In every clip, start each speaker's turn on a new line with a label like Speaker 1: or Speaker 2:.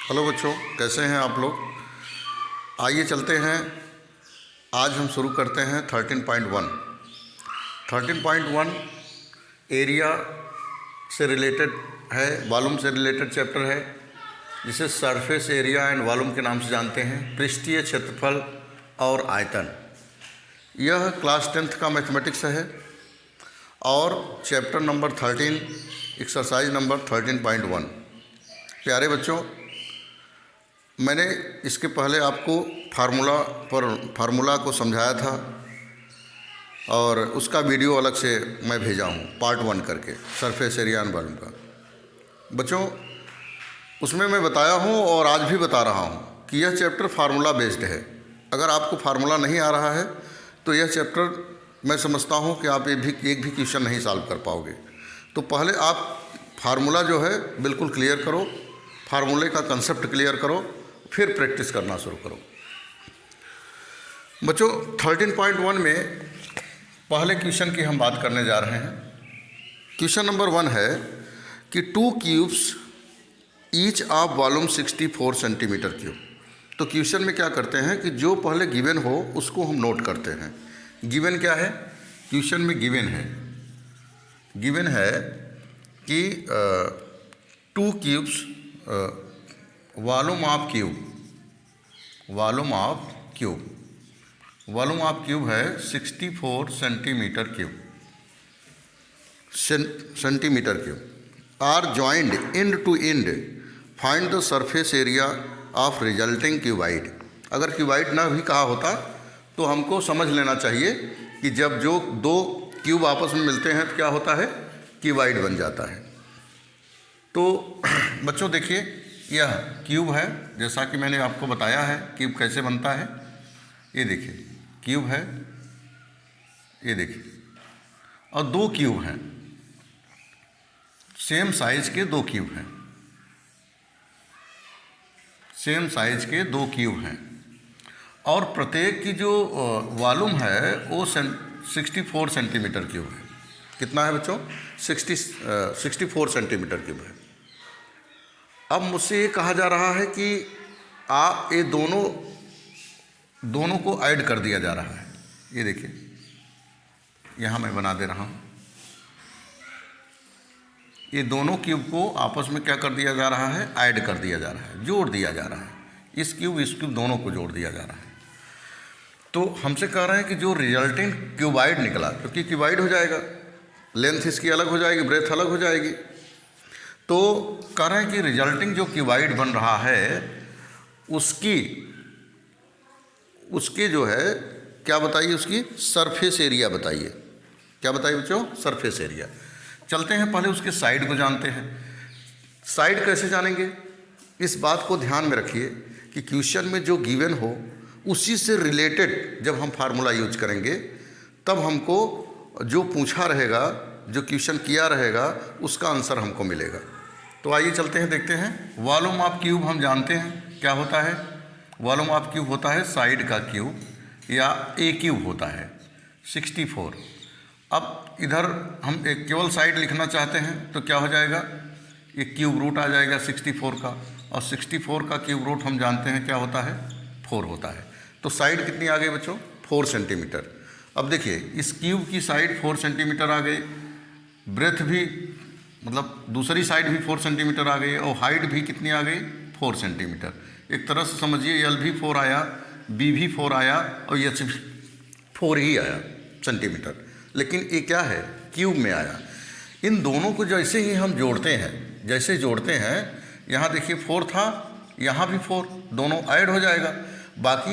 Speaker 1: Hello बच्चों, कैसे हैं आप लोग। आइए चलते हैं। आज हम शुरू करते हैं 13.1। 13.1 एरिया से रिलेटेड है, वॉल्यूम से रिलेटेड चैप्टर है, जिसे सरफेस एरिया एंड वॉल्यूम के नाम से जानते हैं। पृष्ठीय क्षेत्रफल और आयतन। यह क्लास 10th का मैथमेटिक्स है और चैप्टर नंबर 13, एक्सरसाइज नंबर 13.1। प्यारे बच्चों, मैंने इसके पहले आपको फार्मूला को समझाया था और उसका वीडियो अलग से मैं भेजा हूँ पार्ट 1 करके, सरफेस एरिया एंड वॉल्यूम का। बच्चों, उसमें मैं बताया हूँ और आज भी बता रहा हूँ कि यह चैप्टर फार्मूला बेस्ड है। अगर आपको फार्मूला नहीं आ रहा है तो यह चैप्टर मैं समझता हूँ कि आप एक भी क्वेश्चन नहीं सॉल्व कर पाओगे। तो पहले आप फार्मूला जो है बिल्कुल क्लियर करो, फार्मूले का कंसेप्ट क्लियर करो, फिर प्रैक्टिस करना शुरू करो। बच्चों, 13.1 में पहले क्वेश्चन की हम बात करने जा रहे हैं। क्वेश्चन नंबर 1 है कि 2 cubes each of volume 64 centimetre cube. तो क्वेश्चन में क्या करते हैं कि जो पहले गिवन हो उसको हम नोट करते हैं। गिवन क्या है? क्वेश्चन में गिवन है कि 2 क्यूब्स वॉल्यूम ऑफ क्यूब है 64 centimetre cube are joined end to end. Find the surface area of resulting cuboid. अगर क्यूबाइड ना भी कहा होता तो हमको समझ लेना चाहिए कि जब जो 2 क्यूब आपस में मिलते हैं तो क्या होता है? क्यूबाइड बन जाता है। तो बच्चों देखिए, यह क्यूब है, जैसा कि मैंने आपको बताया है क्यूब कैसे बनता है। ये देखिए क्यूब है, ये देखिए, और 2 क्यूब हैं, सेम साइज के 2 क्यूब हैं, और प्रत्येक की जो वॉल्यूम है वो 64 सेंटीमीटर क्यूब है। कितना है बच्चों? 64 सेंटीमीटर क्यूब है। अब मुझसे ये कहा जा रहा है कि आप ये दोनों को ऐड कर दिया जा रहा है। ये देखिए, यहाँ मैं बना दे रहा हूँ। ये दोनों क्यूब को आपस में क्या कर दिया जा रहा है? ऐड कर दिया जा रहा है, जोड़ दिया जा रहा है। इस क्यूब दोनों को जोड़ दिया जा रहा है। तो हमसे कह रहे हैं कि जो रिजल्टेंट क्यूबाइड निकला, क्योंकि क्यूबाइड हो जाएगा, लेंथ इसकी अलग हो जाएगी, ब्रेथ अलग हो जाएगी, तो कह रहे हैं कि रिजल्टिंग जो क्यूबाइड बन रहा है उसके जो है क्या बताइए, उसकी सरफेस एरिया बताइए। क्या बताइए बच्चों? Surface area. चलते हैं पहले उसके साइड को जानते हैं। साइड कैसे जानेंगे? इस बात को ध्यान में रखिए कि क्वेश्चन में जो गिवन हो उसी से रिलेटेड जब हम फार्मूला यूज करेंगे तब हमको जो पूछा रहेगा, जो क्वेश्चन किया रहेगा, उसका आंसर हमको मिलेगा। तो आइए चलते हैं, देखते हैं। वॉल्यूम ऑफ क्यूब हम जानते हैं क्या होता है। वॉल्यूम ऑफ क्यूब होता है साइड का क्यूब, या ए क्यूब होता है 64। अब इधर हम एक केवल साइड लिखना चाहते हैं तो क्या हो जाएगा? एक क्यूब रूट आ जाएगा 64 का, और 64 का क्यूब रूट हम जानते हैं क्या होता है? 4 होता है। तो साइड कितनी आ गई बच्चों? 4 सेंटीमीटर। अब देखिए, इस क्यूब की साइड 4 सेंटीमीटर आ गई, ब्रेथ भी मतलब दूसरी साइड भी 4 सेंटीमीटर आ गई, और हाइट भी कितनी आ गई? 4 सेंटीमीटर। एक तरह से समझिए, एल भी 4 आया, बी भी 4 आया, और ये सिर्फ 4 ही आया सेंटीमीटर, लेकिन ये क्या है? क्यूब में आया। इन दोनों को जैसे ही हम जोड़ते हैं, यहाँ देखिए 4 था, यहाँ भी 4, दोनों ऐड हो जाएगा। बाकी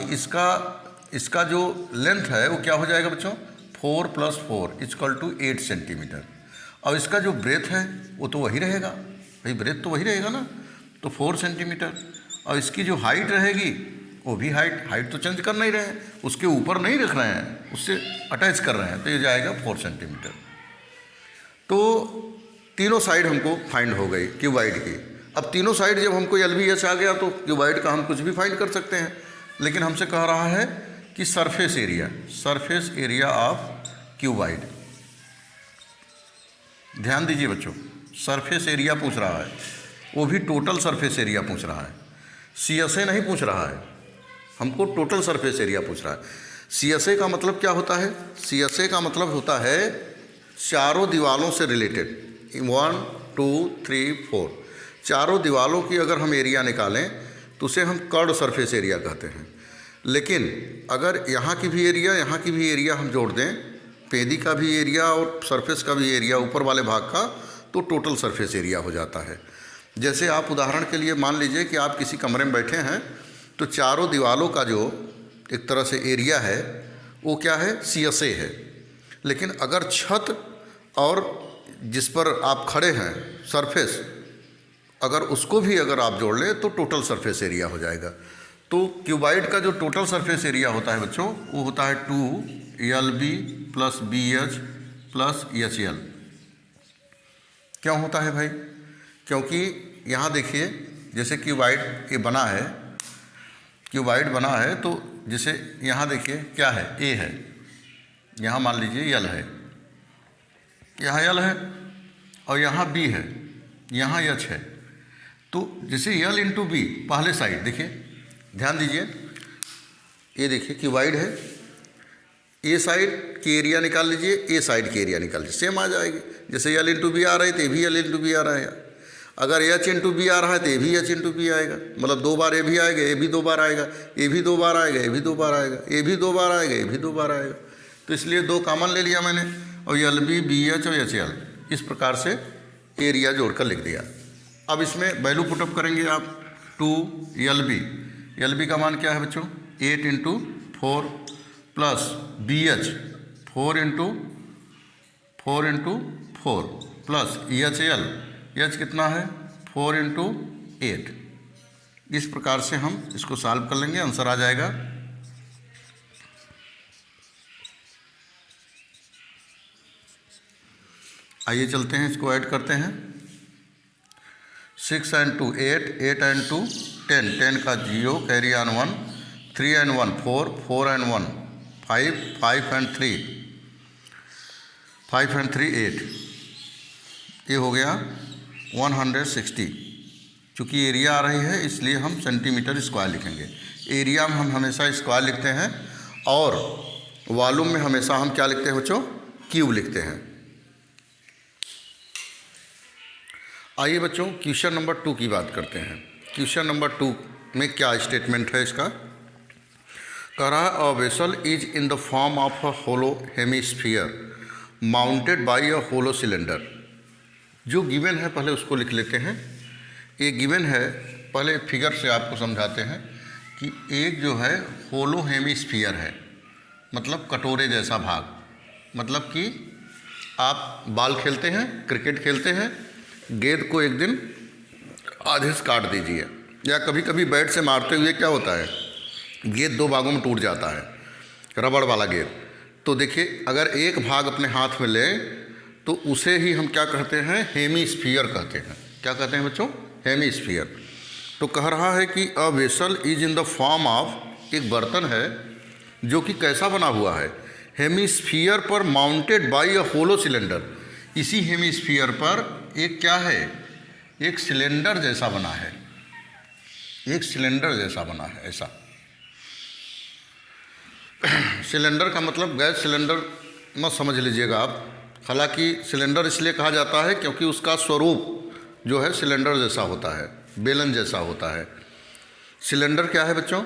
Speaker 1: इसका जो लेंथ है वो क्या हो जाएगा बच्चों? 4 + 4 = 8 सेंटीमीटर। और इसका जो ब्रेथ है वो तो वही रहेगा, भाई ब्रेथ तो वही रहेगा ना, तो 4 सेंटीमीटर। और इसकी जो हाइट रहेगी वो भी हाइट तो चेंज कर नहीं रहे हैं, उसके ऊपर नहीं रख रहे हैं, उससे अटैच कर रहे हैं, तो ये जाएगा 4 सेंटीमीटर। तो तीनों साइड हमको फाइंड हो गई क्यूबाइड की। अब तीनों साइड जब हमको LBH आ गया तो क्यूबाइड का हम कुछ भी फाइंड कर सकते हैं, लेकिन हमसे कह रहा है कि सरफेस एरिया ऑफ क्यूबाइड। ध्यान दीजिए बच्चों, सरफेस एरिया पूछ रहा है, वो भी टोटल सरफेस एरिया पूछ रहा है। CSA नहीं पूछ रहा है, हमको टोटल सरफेस एरिया पूछ रहा है। CSA का मतलब क्या होता है? CSA का मतलब होता है चारों दीवारों से रिलेटेड, 1 2 3 4, चारों दीवारों की अगर हम एरिया निकालें तो उसे हम कर्ड सरफेस एरिया कहते हैं। लेकिन अगर यहाँ की भी एरिया, यहाँ की भी एरिया हम जोड़ दें, पेदी का भी एरिया और सरफेस का भी एरिया ऊपर वाले भाग का, तो टोटल सरफेस एरिया हो जाता है। जैसे आप उदाहरण के लिए मान लीजिए कि आप किसी कमरे में बैठे हैं, तो चारों दीवारों का जो एक तरह से एरिया है वो क्या है? CSA है। लेकिन अगर छत और जिस पर आप खड़े हैं सरफेस, अगर उसको भी अगर आप जोड़ लें तो टोटल सरफेस एरिया हो जाएगा। तो क्यूबाइड का जो टोटल सरफेस एरिया होता है बच्चों, वो होता है 2LB + BH + HL। क्यों होता है भाई? क्योंकि यहाँ देखिए, जैसे क्यूबाइड ये बना है, क्यूबाइड बना है, तो जैसे यहाँ देखिए क्या है? A है, यहाँ मान लीजिए L है, यहाँ L है, और यहाँ B है, यहाँ H है। तो जैसे L × B पहले साइड देखिए, ध्यान दीजिए, ये देखिए क्यूबाइड है, A साइड की एरिया निकाल लीजिए, A साइड की एरिया निकाल लीजिए, सेम आ जाएगी। जैसे L × B आ रहा है तो ये भी L × B आ रहा है। अगर H × B आ रहा है तो ये भी H × B आएगा, मतलब 2 बार ये भी आएगा, ये भी 2 बार आएगा, ये भी 2 बार आएगा, ये भी 2 बार आएगा, ये भी 2 बार आएगा, ये भी 2 बार आएगा। तो इसलिए 2 कॉमन ले लिया मैंने, और LB, BH और HL इस प्रकार से एरिया जोड़कर लिख दिया। अब इसमें वैल्यू पुटअप करेंगे आप, 2LB, LB का मान क्या है बच्चों? 8 × 4 plus BH 4 × 4 plus HL, H कितना है? 4 × 8। इस प्रकार से हम इसको सॉल्व कर लेंगे, आंसर आ जाएगा। आइए चलते हैं, इसको ऐड करते हैं। 6 × 2 8, 8 × 2 10, 10 का 0, कैरी ऑन 1, 3 × 1 4, 4 × 1 5, 5 × 3 5 × 3 8, ये हो गया 160। चूँकि एरिया आ रही है इसलिए हम सेंटीमीटर स्क्वायर लिखेंगे। एरिया में हम हमेशा स्क्वायर लिखते हैं, और वॉल्यूम में हमेशा हम क्या लिखते हैं बच्चों? क्यूब लिखते हैं। आइए बच्चों क्वेश्चन नंबर 2 की बात करते हैं। क्वेश्चन नंबर 2 में क्या स्टेटमेंट है इसका? कह रहा है a vessel is in the form of a hollow hemisphere mounted by a hollow cylinder. जो गिवन है पहले उसको लिख लेते हैं। ये गिवन है, पहले फिगर से आपको समझाते हैं कि एक जो है होलो हेमिस्फीयर है, मतलब कटोरे जैसा भाग। मतलब कि आप बॉल खेलते हैं, क्रिकेट खेलते हैं, गेंद को एक दिन आधे से काट दीजिए, या कभी कभी बैट से मारते हुए क्या होता है, गेंद 2 भागों में टूट जाता है, रबड़ वाला गेंद। तो देखिए अगर एक भाग अपने हाथ में लें तो उसे ही हम क्या कहते हैं? हेमिस्फीयर कहते हैं। क्या कहते हैं बच्चों? हेमिस्फीयर। तो कह रहा है कि अ vessel is in the form of, एक बर्तन है जो कि कैसा बना हुआ है? हेमिस्फीयर पर mounted by a hollow cylinder. इसी हेमिस्फीयर पर एक क्या है? एक सिलेंडर जैसा बना है, एक सिलेंडर जैसा बना है ऐसा। सिलेंडर का मतलब गैस सिलेंडर मत समझ लीजिएगा आप। हालांकि सिलेंडर इसलिए कहा जाता है क्योंकि उसका स्वरूप जो है सिलेंडर जैसा होता है, बेलन जैसा होता है। सिलेंडर क्या है बच्चों?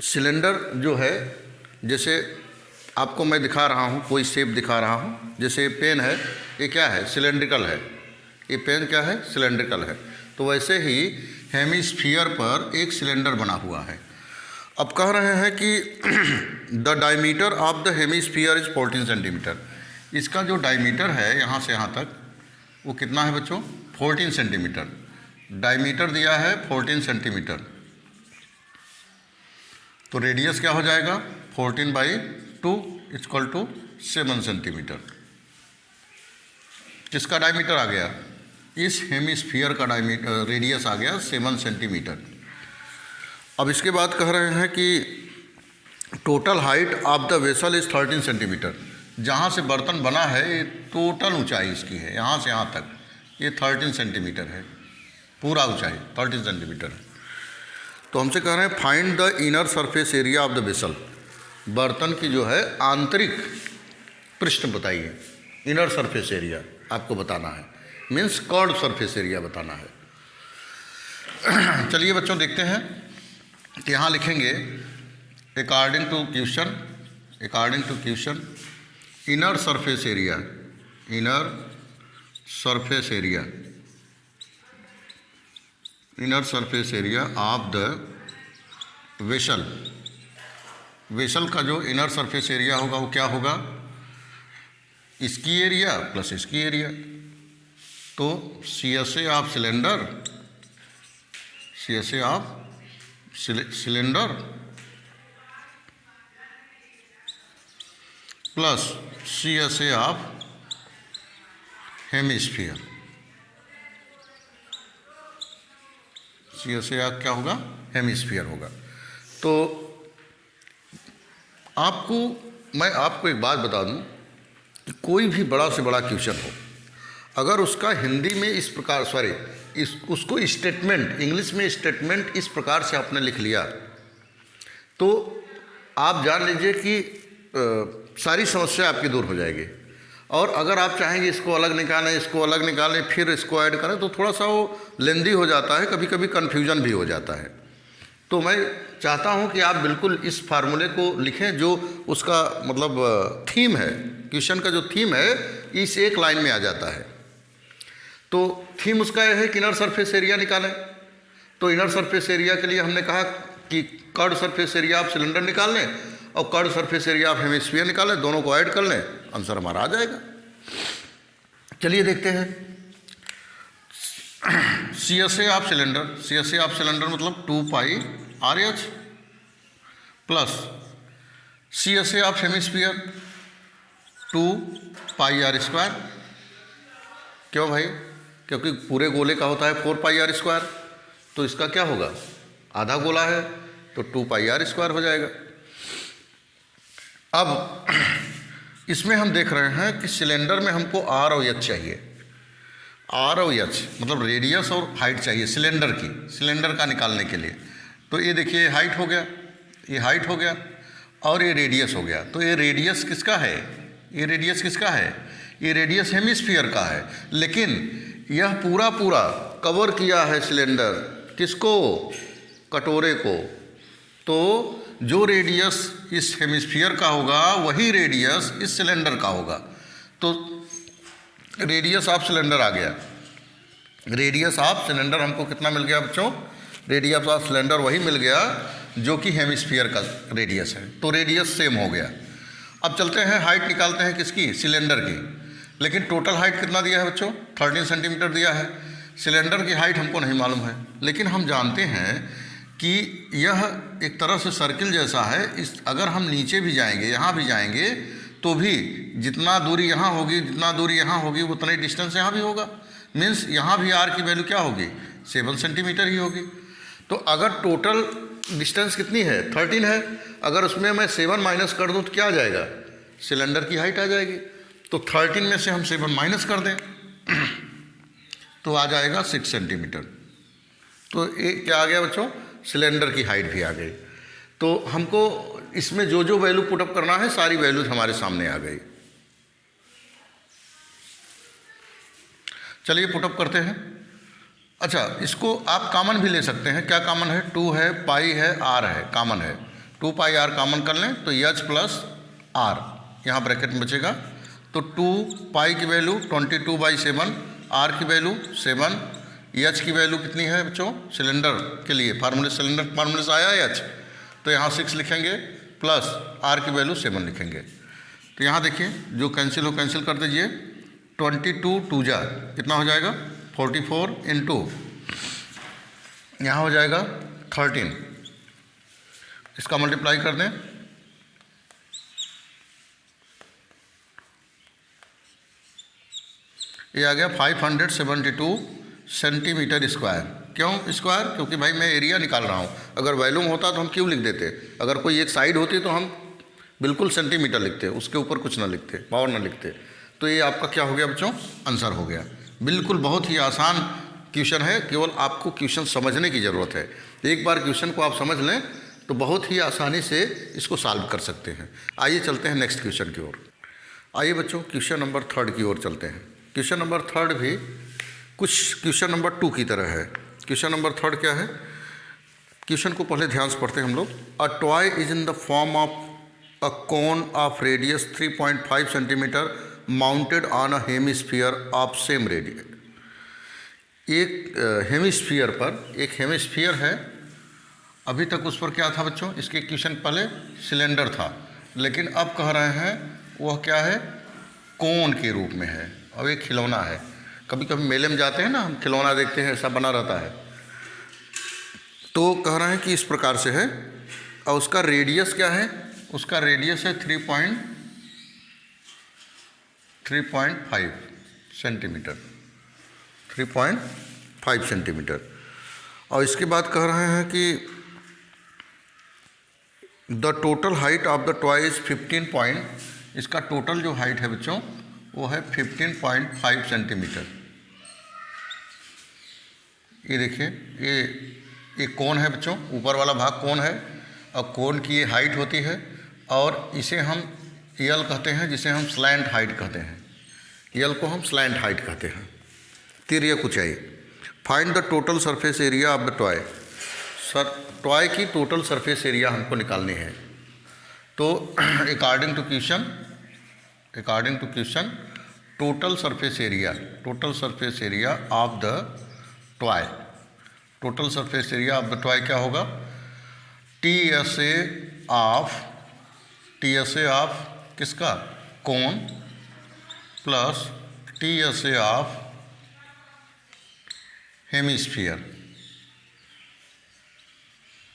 Speaker 1: सिलेंडर जो है, जैसे आपको मैं दिखा रहा हूँ, कोई शेप दिखा रहा हूँ, जैसे पेन है, ये क्या है? सिलेंड्रिकल है। ये पेन क्या है? सिलेंड्रिकल है। तो वैसे ही हेमिस्फीयर पर एक सिलेंडर बना हुआ है। अब कह रहे हैं कि the diameter of the hemisphere is 14 centimetre. इसका जो डायमीटर है यहाँ से यहाँ तक, वो कितना है बच्चों? 14 सेंटीमीटर। डायमीटर दिया है 14 सेंटीमीटर, तो रेडियस क्या हो जाएगा? 14/2 = 7 सेंटीमीटर। किसका डायमीटर आ गया? इस हेमिस्फीयर का डायमीटर, रेडियस आ गया 7 सेंटीमीटर। अब इसके बाद कह रहे हैं कि total height of the vessel is 13 centimetre. जहाँ से बर्तन बना है ये टोटल ऊंचाई इसकी है, यहाँ से यहाँ तक ये 13 सेंटीमीटर है, पूरा ऊंचाई 13 सेंटीमीटर है। तो हमसे कह रहे हैं find the inner surface area of the vessel, बर्तन की जो है आंतरिक पृष्ठ बताइए, इनर सरफेस एरिया आपको बताना है, मीन्स कर्व्ड सरफेस एरिया बताना है। चलिए बच्चों देखते हैं कि यहाँ लिखेंगे according to question inner surface area, inner surface area, inner surface area of the vessel, vessel का जो इनर सरफेस एरिया होगा वो क्या होगा, इसकी एरिया प्लस इसकी एरिया। तो CSA of cylinder, CSA of cylinder plus CSA of hemisphere, CSA of क्या होगा, हेमिस्फीयर होगा। तो मैं आपको एक बात बता दूं कि कोई भी बड़ा से बड़ा क्वेश्चन हो, अगर उसका हिंदी में इस प्रकार उसको स्टेटमेंट, इंग्लिश में स्टेटमेंट इस प्रकार से आपने लिख लिया तो आप जान लीजिए कि सारी समस्या आपकी दूर हो जाएगी। और अगर आप चाहेंगे इसको अलग निकालें, इसको अलग निकालें, फिर इसको ऐड करें तो थोड़ा सा वो लेंदी हो जाता है, कभी कभी कन्फ्यूजन भी हो जाता है। तो मैं चाहता हूं कि आप बिल्कुल इस फार्मूले को लिखें जो उसका मतलब थीम है, क्वेश्चन का जो थीम है इस एक लाइन में आ जाता है। तो थीम उसका यह है कि इनर सरफेस एरिया निकालें। तो इनर सरफेस एरिया के लिए हमने कहा कि कर्व्ड सरफेस एरिया आप सिलेंडर निकाल लें और कर्व्ड सरफेस एरिया आप हेमिस्फीयर निकालें, दोनों को ऐड कर लें, आंसर हमारा आ जाएगा। चलिए देखते हैं CSA of cylinder, CSA of cylinder मतलब 2 पाई RH plus CSA of hemisphere 2 pi R square. क्यों भाई? क्योंकि पूरे गोले का होता है 4 पाई R स्क्वायर, तो इसका क्या होगा, आधा गोला है तो 2 पाई R स्क्वायर हो जाएगा। अब इसमें हम देख रहे हैं कि सिलेंडर में हमको R और H चाहिए, R और H मतलब रेडियस और हाइट चाहिए सिलेंडर की, सिलेंडर का निकालने के लिए। तो ये देखिए हाइट हो गया, ये हाइट हो गया और ये रेडियस हो गया। तो ये रेडियस किसका है, ये रेडियस किसका है, ये रेडियस हेमिस्फीयर का है। लेकिन यह पूरा कवर किया है सिलेंडर किसको, कटोरे को। तो जो रेडियस इस हेमिस्फीयर का होगा वही रेडियस इस सिलेंडर का होगा। तो रेडियस ऑफ सिलेंडर आ गया, रेडियस ऑफ सिलेंडर हमको कितना मिल गया बच्चों, रेडियस ऑफ सिलेंडर वही मिल गया जो कि हेमिस्फीयर का रेडियस है। तो रेडियस सेम हो गया। अब चलते हैं हाइट निकालते हैं किसकी, सिलेंडर की। लेकिन टोटल हाइट कितना दिया है बच्चों, 13 सेंटीमीटर दिया है। सिलेंडर की हाइट हमको नहीं मालूम है, लेकिन हम जानते हैं कि यह एक तरह से सर्किल जैसा है। इस अगर हम नीचे भी जाएंगे, यहाँ भी जाएंगे, तो भी जितना दूरी यहाँ होगी, जितना दूरी यहाँ होगी, उतना ही डिस्टेंस यहाँ भी होगा। मीन्स यहाँ भी R की वैल्यू क्या होगी, 7 सेंटीमीटर ही होगी। तो अगर टोटल डिस्टेंस कितनी है, 13 है, अगर उसमें मैं 7 माइनस कर दूँ तो क्या आ जाएगा, सिलेंडर की हाइट आ जाएगी। तो 13 में से हम 7 माइनस कर दें तो आ जाएगा 6 सेंटीमीटर। तो ये क्या आ गया बच्चों, सिलेंडर की हाइट भी आ गई। तो हमको इसमें जो जो वैल्यू पुटअप करना है सारी वैल्यूज हमारे सामने आ गई। चलिए पुटअप करते हैं। अच्छा, इसको आप कॉमन भी ले सकते हैं। क्या कॉमन है, 2 है, पाई है, R है, कॉमन है। 2 पाई R कॉमन कर लें तो H प्लस R यहाँ ब्रैकेट में बचेगा। तो 2 पाई की वैल्यू 22/7, R की वैल्यू 7, H की वैल्यू कितनी है बच्चों, सिलेंडर के लिए फार्मूले, सिलेंडर फार्मूले से आया है H, तो यहाँ 6 लिखेंगे प्लस R की वैल्यू 7 लिखेंगे। तो यहाँ देखिए जो कैंसिल हो कैंसिल कर दीजिए। 22 2 जा कितना हो जाएगा, 44 इंटू यहाँ हो जाएगा 13, इसका मल्टीप्लाई कर दें, ये आ गया 572 सेंटीमीटर स्क्वायर। क्यों स्क्वायर, क्योंकि भाई मैं एरिया निकाल रहा हूँ। अगर वॉल्यूम होता तो हम क्यों लिख देते, अगर कोई एक साइड होती तो हम बिल्कुल सेंटीमीटर लिखते, उसके ऊपर कुछ ना लिखते, पावर ना लिखते। तो ये आपका क्या हो गया बच्चों, आंसर हो गया। बिल्कुल बहुत ही आसान क्वेश्चन है, केवल आपको क्वेश्चन समझने की ज़रूरत है। एक बार क्वेश्चन को आप समझ लें तो बहुत ही आसानी से इसको सॉल्व कर सकते हैं। आइए चलते हैं नेक्स्ट क्वेश्चन की ओर। आइए बच्चों क्वेश्चन नंबर 3 की ओर चलते हैं। क्वेश्चन नंबर 3 भी कुछ क्वेश्चन नंबर 2 की तरह है। क्वेश्चन नंबर 3 क्या है? क्वेश्चन को पहले ध्यान से पढ़ते हैं हम लोग। A toy is in the form of a cone of radius 3.5 centimetre mounted on a hemisphere of same radius. एक हेमिस्फीयर पर, एक हेमिस्फीयर है, अभी तक उस पर क्या था बच्चों? इसके क्वेश्चन पहले सिलेंडर था, लेकिन अब कह रहे हैं वह क्या है? कोन के रूप में है। अब एक खिलौना है। कभी कभी मेले में जाते हैं ना, हम खिलौना देखते हैं, ऐसा बना रहता है। तो कह रहे हैं कि इस प्रकार से है और उसका रेडियस क्या है? उसका रेडियस है 3.5 सेंटीमीटर, 3.5 सेंटीमीटर। और इसके बाद कह रहे हैं कि the total height of the toy is 15 इसका टोटल जो हाइट है बच्चों वो है 15.5 सेंटीमीटर। ये देखिए, ये कोन है बच्चों, ऊपर वाला भाग कोन है और कोन की ये हाइट होती है और इसे हम यल कहते हैं, जिसे हम स्लैंट हाइट कहते हैं। यल को हम स्लैंट हाइट कहते हैं, तिर्यक ऊंचाई। Find the total surface area of the toy. Toy की टोटल सरफेस एरिया हमको निकालनी है। तो according to question total surface area of the toy, total surface area of the toy क्या होगा? TSA ऑफ किसका? Cone plus TSA of hemisphere.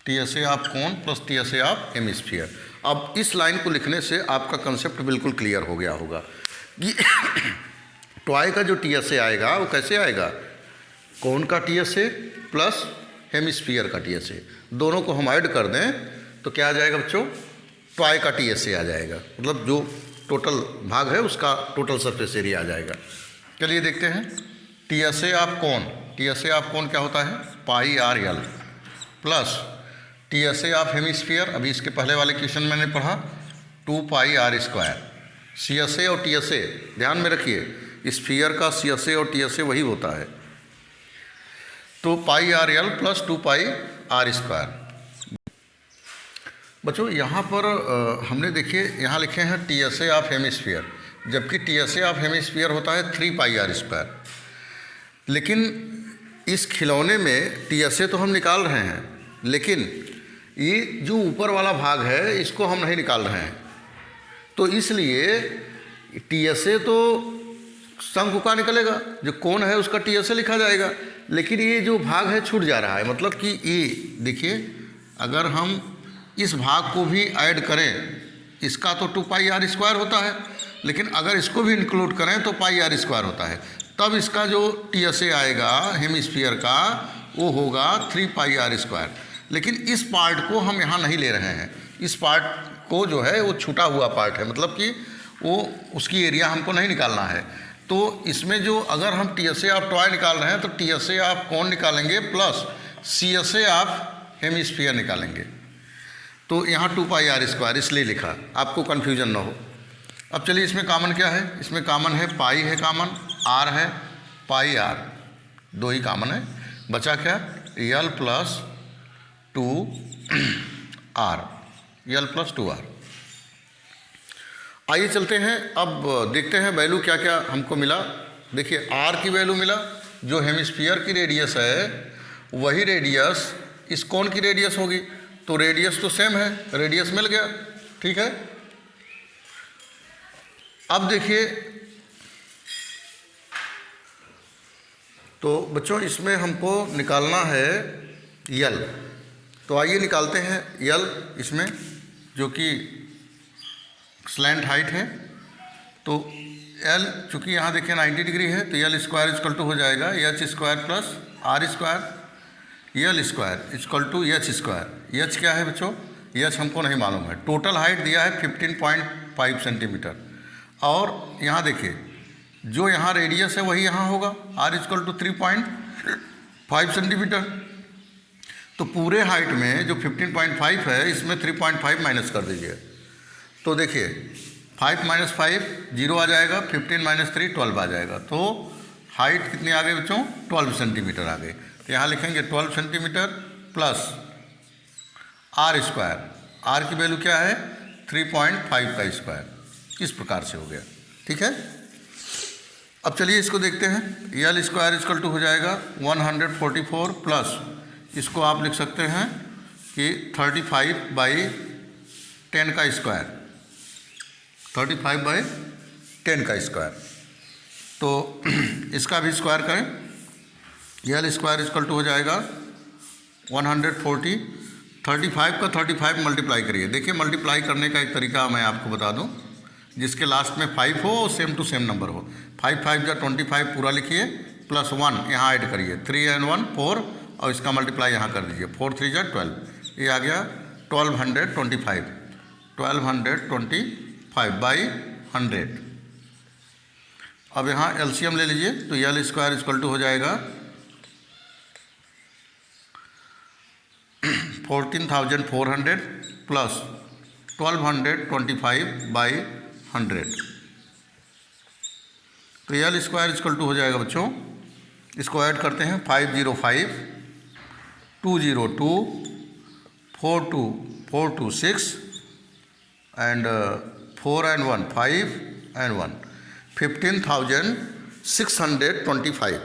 Speaker 1: TSA of cone plus TSA of hemisphere. अब इस line को लिखने से आपका कंसेप्ट बिल्कुल क्लियर हो गया होगा कि टॉय का जो TSA आएगा वो कैसे आएगा? कोन का TSA प्लस हेमिस्फीयर का TSA, दोनों को हम ऐड कर दें तो क्या आ जाएगा बच्चों? टॉय का TSA आ जाएगा, मतलब जो टोटल भाग है उसका टोटल सरफेस एरिया आ जाएगा। चलिए देखते हैं। TSA ऑफ कोन क्या होता है? πr/l plus TSA of hemisphere, अभी इसके पहले वाले क्वेश्चन मैंने पढ़ा, 2πr²। CSA और TSA ध्यान में रखिए, स्फीयर का CSA और TSA वही होता है। तो πr/l प्लस 2πr²। बच्चों यहाँ पर हमने देखिए यहाँ लिखे हैं TSA ऑफ हेमिस्फीयर, जबकि TSA ऑफ हेमिस्फीयर होता है 3πr²। लेकिन इस खिलौने में TSA तो हम निकाल रहे हैं, लेकिन ये जो ऊपर वाला भाग है इसको हम नहीं निकाल रहे हैं। तो इसलिए TSA तो शंकु का निकलेगा, जो कोन है उसका TSA लिखा जाएगा, लेकिन ये जो भाग है छूट जा रहा है। मतलब कि ये देखिए, अगर हम इस भाग को भी ऐड करें, इसका तो 2πr² होता है, लेकिन अगर इसको भी इंक्लूड करें तो πr² होता है। तब इसका जो TSA आएगा हेमिस्फीयर का वो होगा 3πr²। लेकिन इस पार्ट को हम यहाँ नहीं ले रहे हैं। इस पार्ट को जो है वो छूटा हुआ पार्ट है, मतलब कि वो उसकी एरिया हमको नहीं निकालना है। तो इसमें जो अगर हम TSA ऑफ टॉय निकाल रहे हैं तो TSA ऑफ कोन निकालेंगे प्लस CSA ऑफ हेमिस्फीयर निकालेंगे। तो यहाँ 2πr² इसलिए लिखा, आपको कन्फ्यूजन ना हो। अब चलिए इसमें कॉमन क्या है? इसमें कॉमन है पाई है, कॉमन r है, πr, दो ही कॉमन है। बचा क्या? l plus 2r, l plus 2r। आइए चलते हैं, अब देखते हैं वैल्यू क्या क्या हमको मिला। देखिए r की वैल्यू मिला, जो हेमिस्फीयर की रेडियस है वही रेडियस इस कोन की रेडियस होगी, तो रेडियस तो सेम है, रेडियस मिल गया, ठीक है। अब देखिए, तो बच्चों इसमें हमको निकालना है यल। तो आइए निकालते हैं यल इसमें, जो कि स्लैंट हाइट है। तो एल चूँकि यहाँ देखिए 90 डिग्री है, तो यल स्क्वायर इक्वल टू हो जाएगा h² plus r², L square equal to h²। h क्या है बच्चों? h हमको नहीं मालूम है। टोटल हाइट दिया है 15.5 सेंटीमीटर, और यहाँ देखिए जो यहाँ रेडियस है वही यहाँ होगा, r इक्वल टू 3.5 5 सेंटीमीटर। तो पूरे हाइट में जो 15.5 है इसमें 3.5 माइनस कर दीजिए। तो देखिए 5 माइनस 5 0 आ जाएगा, 15 माइनस 3 12 आ जाएगा। तो हाइट कितनी आ गई बच्चों? 12 सेंटीमीटर आ गई। तो यहाँ लिखेंगे 12 centimetre plus R square. R की वैल्यू क्या है? 3.5 का स्क्वायर। इस प्रकार से हो गया, ठीक है। अब चलिए इसको देखते हैं। एल स्क्वायर इक्वल टू हो जाएगा 144 प्लस इसको आप लिख सकते हैं कि 35/10 का स्क्वायर, 35/10 का स्क्वायर। तो इसका भी स्क्वायर करें। एल स्क्वायर इक्वल टू हो जाएगा 140, 35 का 35 मल्टीप्लाई करिए। देखिए मल्टीप्लाई करने का एक तरीका मैं आपको बता दूं, जिसके लास्ट में 5 हो और सेम टू सेम नंबर हो। 5 5 जा 25 पूरा लिखिए प्लस 1 यहाँ ऐड करिए, 3 and 1 4 और इसका मल्टीप्लाई यहाँ कर दीजिए, 4 3 जा 12। ये आ गया 1225, 1225/100। अब यहाँ एलसीएम ले लीजिए। तो एल स्क्वायर इक्वल टू हो जाएगा 14,400 प्लस 1225/100। तो एल स्क्वायर इक्वल टू हो जाएगा बच्चों, इसको ऐड करते हैं 505, 202, 426 एंड 4 and 1 5 and 1 15,625।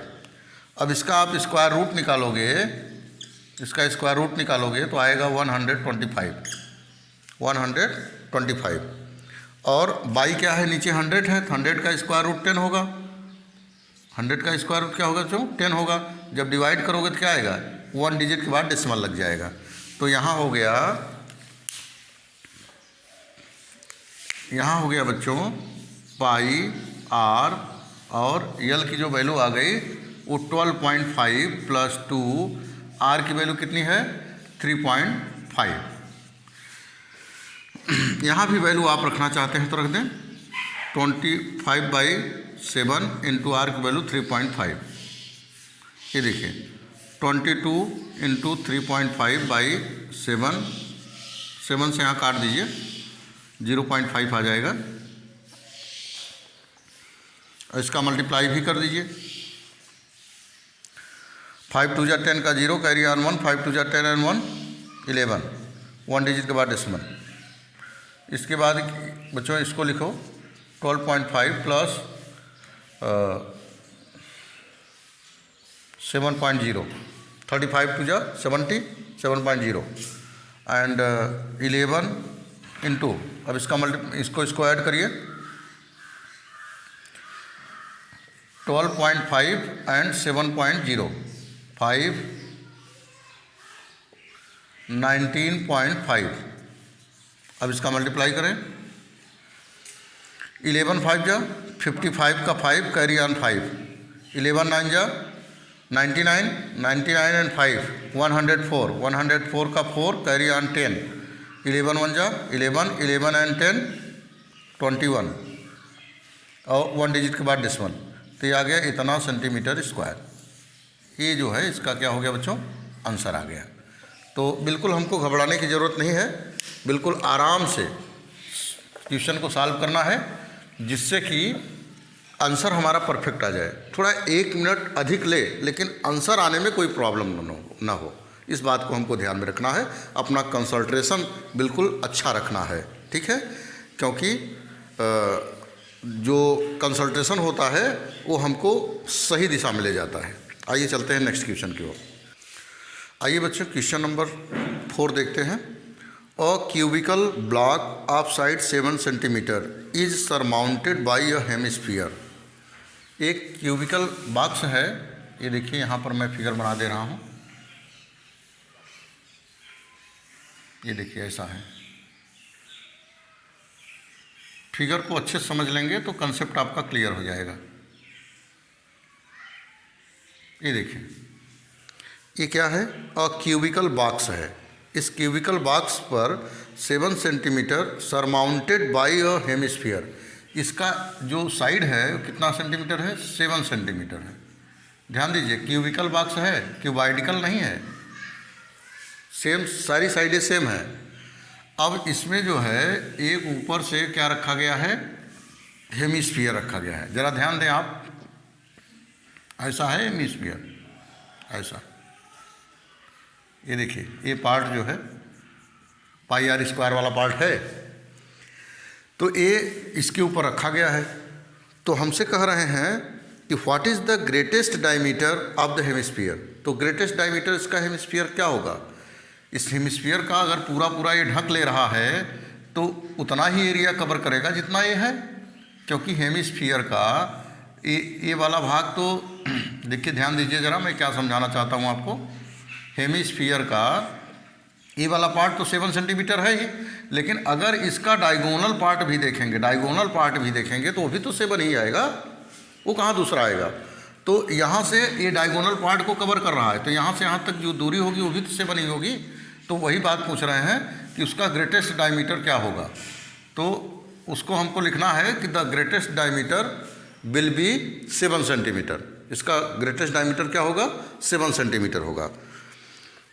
Speaker 1: अब इसका आप स्क्वायर रूट निकालोगे, इसका स्क्वायर रूट निकालोगे तो आएगा 125 और बाई क्या है? नीचे 100 है, तो 100 का स्क्वायर रूट 10 होगा। 100 का स्क्वायर रूट क्या होगा बच्चों? 10 होगा। जब डिवाइड करोगे तो क्या आएगा? 1 डिजिट के बाद डेसिमल लग जाएगा। तो यहाँ हो गया बच्चों पाई आर और यल की जो वैल्यू आ गई वो 12.5 प्लस 2, आर की वैल्यू कितनी है? 3.5। यहाँ भी वैल्यू आप रखना चाहते हैं तो रख दें, 25/7 इंटू आर की वैल्यू 3.5। ये देखिए 22 इंटू 3.5/7, 7 से यहाँ काट दीजिए, 0.5 आ जाएगा। और इसका मल्टीप्लाई भी कर दीजिए। 5 2 जा 10 का 0 कैरी ऑन 1, 5 2 जा 10 and 1 11, 1 डिजिट के बाद डेसिमल। इसके बाद बच्चों इसको लिखो 12.5 प्लस 7.0, 35 2 जा 70, 7.0 एंड 11 इंटू, अब इसको ऐड करिए 12.5 एंड 7.0, 5 19.5। अब इसका मल्टीप्लाई करें, 11 5 जा 55 का 5 कैरी ऑन 5, 11 9 जा 99, 99 एंड 5 104, 104 का 4 कैरी ऑन 10, 11 1 जा 11, 11 एंड 10 21 और 1 डिजिट के बाद डेसिमल। तो ये आ गया इतना सेंटीमीटर स्क्वायर। ये जो है इसका क्या हो गया बच्चों? आंसर आ गया। तो बिल्कुल हमको घबराने की ज़रूरत नहीं है, बिल्कुल आराम से क्वेश्चन को सॉल्व करना है जिससे कि आंसर हमारा परफेक्ट आ जाए। थोड़ा 1 मिनट अधिक ले लेकिन आंसर आने में कोई प्रॉब्लम ना हो, इस बात को हमको ध्यान में रखना है। अपना कंसंट्रेशन बिल्कुल अच्छा रखना है, ठीक है, क्योंकि जो कंसंट्रेशन होता है वो हमको सही दिशा में ले जाता है। आइए चलते हैं नेक्स्ट क्वेश्चन की ओर। आइए बच्चों क्वेश्चन नंबर 4 देखते हैं। A cubical block of side 7 centimetre is surmounted by a hemisphere. एक क्यूबिकल बॉक्स है, ये देखिए यहाँ पर मैं फिगर बना दे रहा हूँ। ये देखिए ऐसा है। फिगर को अच्छे से समझ लेंगे तो कंसेप्ट आपका क्लियर हो जाएगा। ये देखिए ये क्या है? अ क्यूबिकल बॉक्स है। इस क्यूबिकल बॉक्स पर 7 centimetre surmounted by a hemisphere. इसका जो साइड है कितना सेंटीमीटर है? 7 सेंटीमीटर है। ध्यान दीजिए, क्यूबिकल बॉक्स है, क्यूबाइडिकल नहीं है, सेम सारी साइडें सेम है। अब इसमें जो है एक ऊपर से क्या रखा गया है, हेमिस्फीयर रखा गया है। जरा ध्यान दें आप, ऐसा है हेमिस्फीयर, ऐसा, ये देखिए ये पार्ट जो है पाई आर स्क्वायर वाला पार्ट है, तो ये इसके ऊपर रखा गया है। तो हमसे कह रहे हैं कि what is the greatest diameter of the hemisphere. तो ग्रेटेस्ट डायमीटर इसका हेमिस्फीयर क्या होगा। इस हेमिस्फीयर का अगर पूरा पूरा ये ढक ले रहा है तो उतना ही एरिया कवर करेगा जितना ये है, क्योंकि हेमिस्फीयर का ये वाला भाग तो देखिए, ध्यान दीजिए ज़रा, मैं क्या समझाना चाहता हूँ आपको। हेमिस्फीयर का ये वाला पार्ट तो 7 सेंटीमीटर है ही, लेकिन अगर इसका डायगोनल पार्ट भी देखेंगे, डायगोनल पार्ट भी देखेंगे तो वो भी तो 7 ही आएगा, वो कहाँ दूसरा आएगा। तो यहाँ से ये डायगोनल पार्ट को कवर कर रहा है, तो यहाँ से यहाँ तक जो दूरी होगी वो भी तो 7 ही होगी। तो वही बात पूछ रहे हैं कि उसका ग्रेटेस्ट डायमीटर क्या होगा। तो उसको हमको लिखना है कि the greatest diameter will be 7 centimetre. इसका ग्रेटेस्ट डायमीटर क्या होगा, 7 सेंटीमीटर होगा।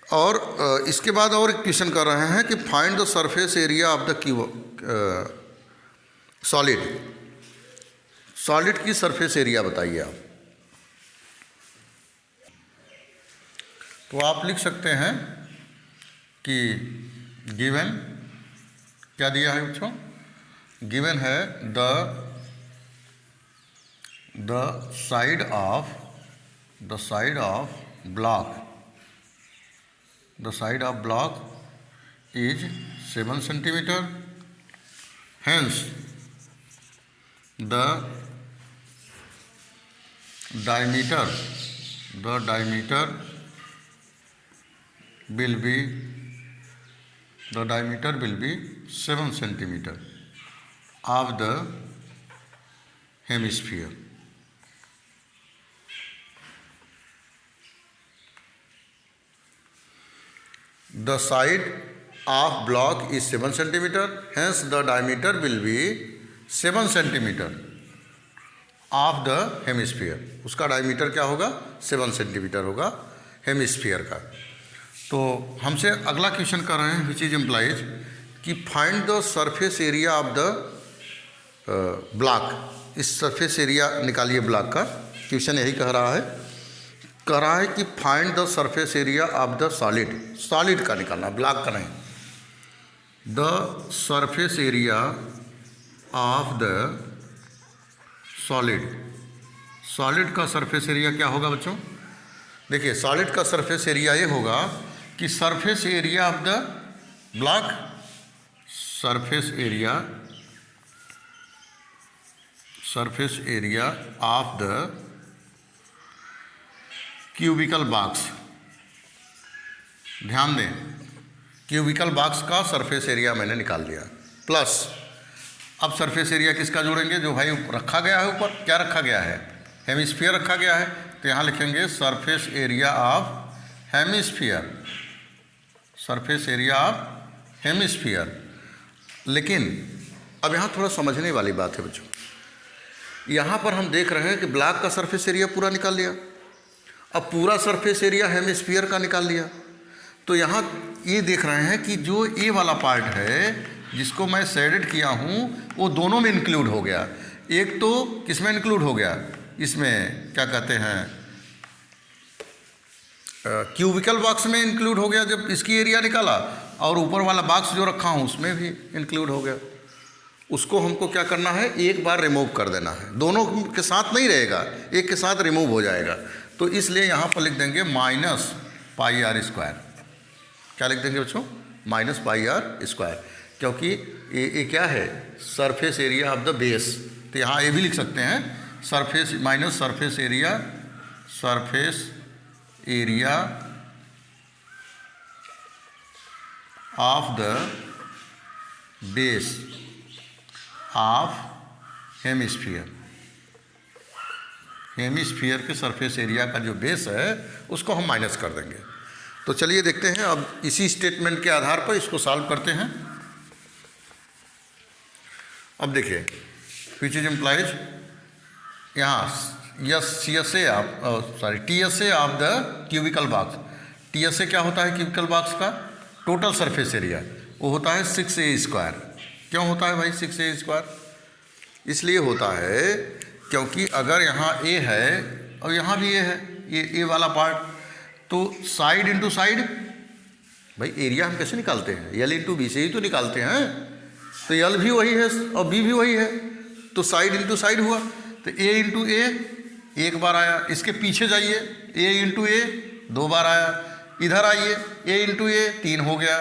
Speaker 1: और इसके बाद और एक क्वेश्चन कर रहे हैं कि find the surface area of the cube solid. Solid की सरफेस एरिया बताइए आप। तो आप लिख सकते हैं कि गिवन क्या दिया है बच्चों, गिवन है the side of block, the side of block is 7 centimeter, hence the diameter will be 7 centimeter of the hemisphere. The side of block is 7 centimeter, hence the diameter will be 7 centimeter of the hemisphere. उसका diameter क्या होगा, 7 centimetre होगा hemisphere का। तो हमसे अगला question कर रहे हैं विच इज इम्प्लाइज कि find the surface area of the block. इस सरफेस एरिया निकालिए ब्लॉक का, क्वेश्चन यही कह रहा है कि find the surface area of the solid. Solid का निकालना, ब्लॉक का नहीं। The surface area of the solid. Solid का सरफेस एरिया क्या होगा बच्चों, देखिए सरफेस का सरफेस एरिया ये होगा कि surface area of the block, surface area of the cubical box. ध्यान दें, क्यूबिकल बॉक्स का सरफेस एरिया मैंने निकाल लिया, प्लस अब सरफेस एरिया किसका जोड़ेंगे, जो भाई रखा गया है ऊपर, क्या रखा गया है, हेमिस्फीयर रखा गया है, तो यहाँ लिखेंगे surface area of hemisphere, surface area of hemisphere. लेकिन अब यहाँ थोड़ा समझने वाली बात है बच्चों, यहाँ पर हम देख रहे हैं कि ब्लॉक का सरफेस एरिया पूरा निकाल लिया, अब पूरा सरफेस एरिया हेमिस्फीयर का निकाल लिया। तो यहाँ ये देख रहे हैं कि जो ये वाला पार्ट है जिसको मैं शेडेड किया हूँ वो दोनों में इंक्लूड हो गया। एक तो किस में इंक्लूड हो गया, इसमें क्या कहते हैं क्यूबिकल बॉक्स में इंक्लूड हो गया जब इसकी एरिया निकाला, और ऊपर वाला बॉक्स जो रखा हूँ उसमें भी इंक्लूड हो गया। उसको हमको क्या करना है, एक बार रिमूव कर देना है, दोनों के साथ नहीं रहेगा, एक के साथ रिमूव हो जाएगा। तो इसलिए यहाँ पर लिख देंगे माइनस पाई आर स्क्वायर। क्या लिख देंगे बच्चों, माइनस पाई आर स्क्वायर, क्योंकि ये क्या है, surface area of the base. तो यहाँ ये भी लिख सकते हैं surface minus surface area of the base of hemisphere. Hemisphere के सरफेस एरिया का जो बेस है उसको हम माइनस कर देंगे। तो चलिए देखते हैं, अब इसी स्टेटमेंट के आधार पर इसको सॉल्व करते हैं। अब देखिए विच इज इम्प्लाइज, यहाँ CSA TSA of the cubical box. TSA क्या होता है क्यूबिकल बॉक्स का? Total surface area. वो होता है 6A²। क्यों होता है भाई 6A²? इसलिए होता है क्योंकि अगर यहाँ A है और यहाँ भी A है, ये A वाला पार्ट, तो साइड इंटू साइड, भाई एरिया हम कैसे निकालते हैं? L इंटू B से ही तो निकालते हैं। तो L भी वही है और B भी वही है, तो साइड इंटू साइड हुआ। तो A इंटू A एक बार आया, इसके पीछे जाइए A इंटू A 2 बार आया, इधर आइए A इंटू A 3 हो गया,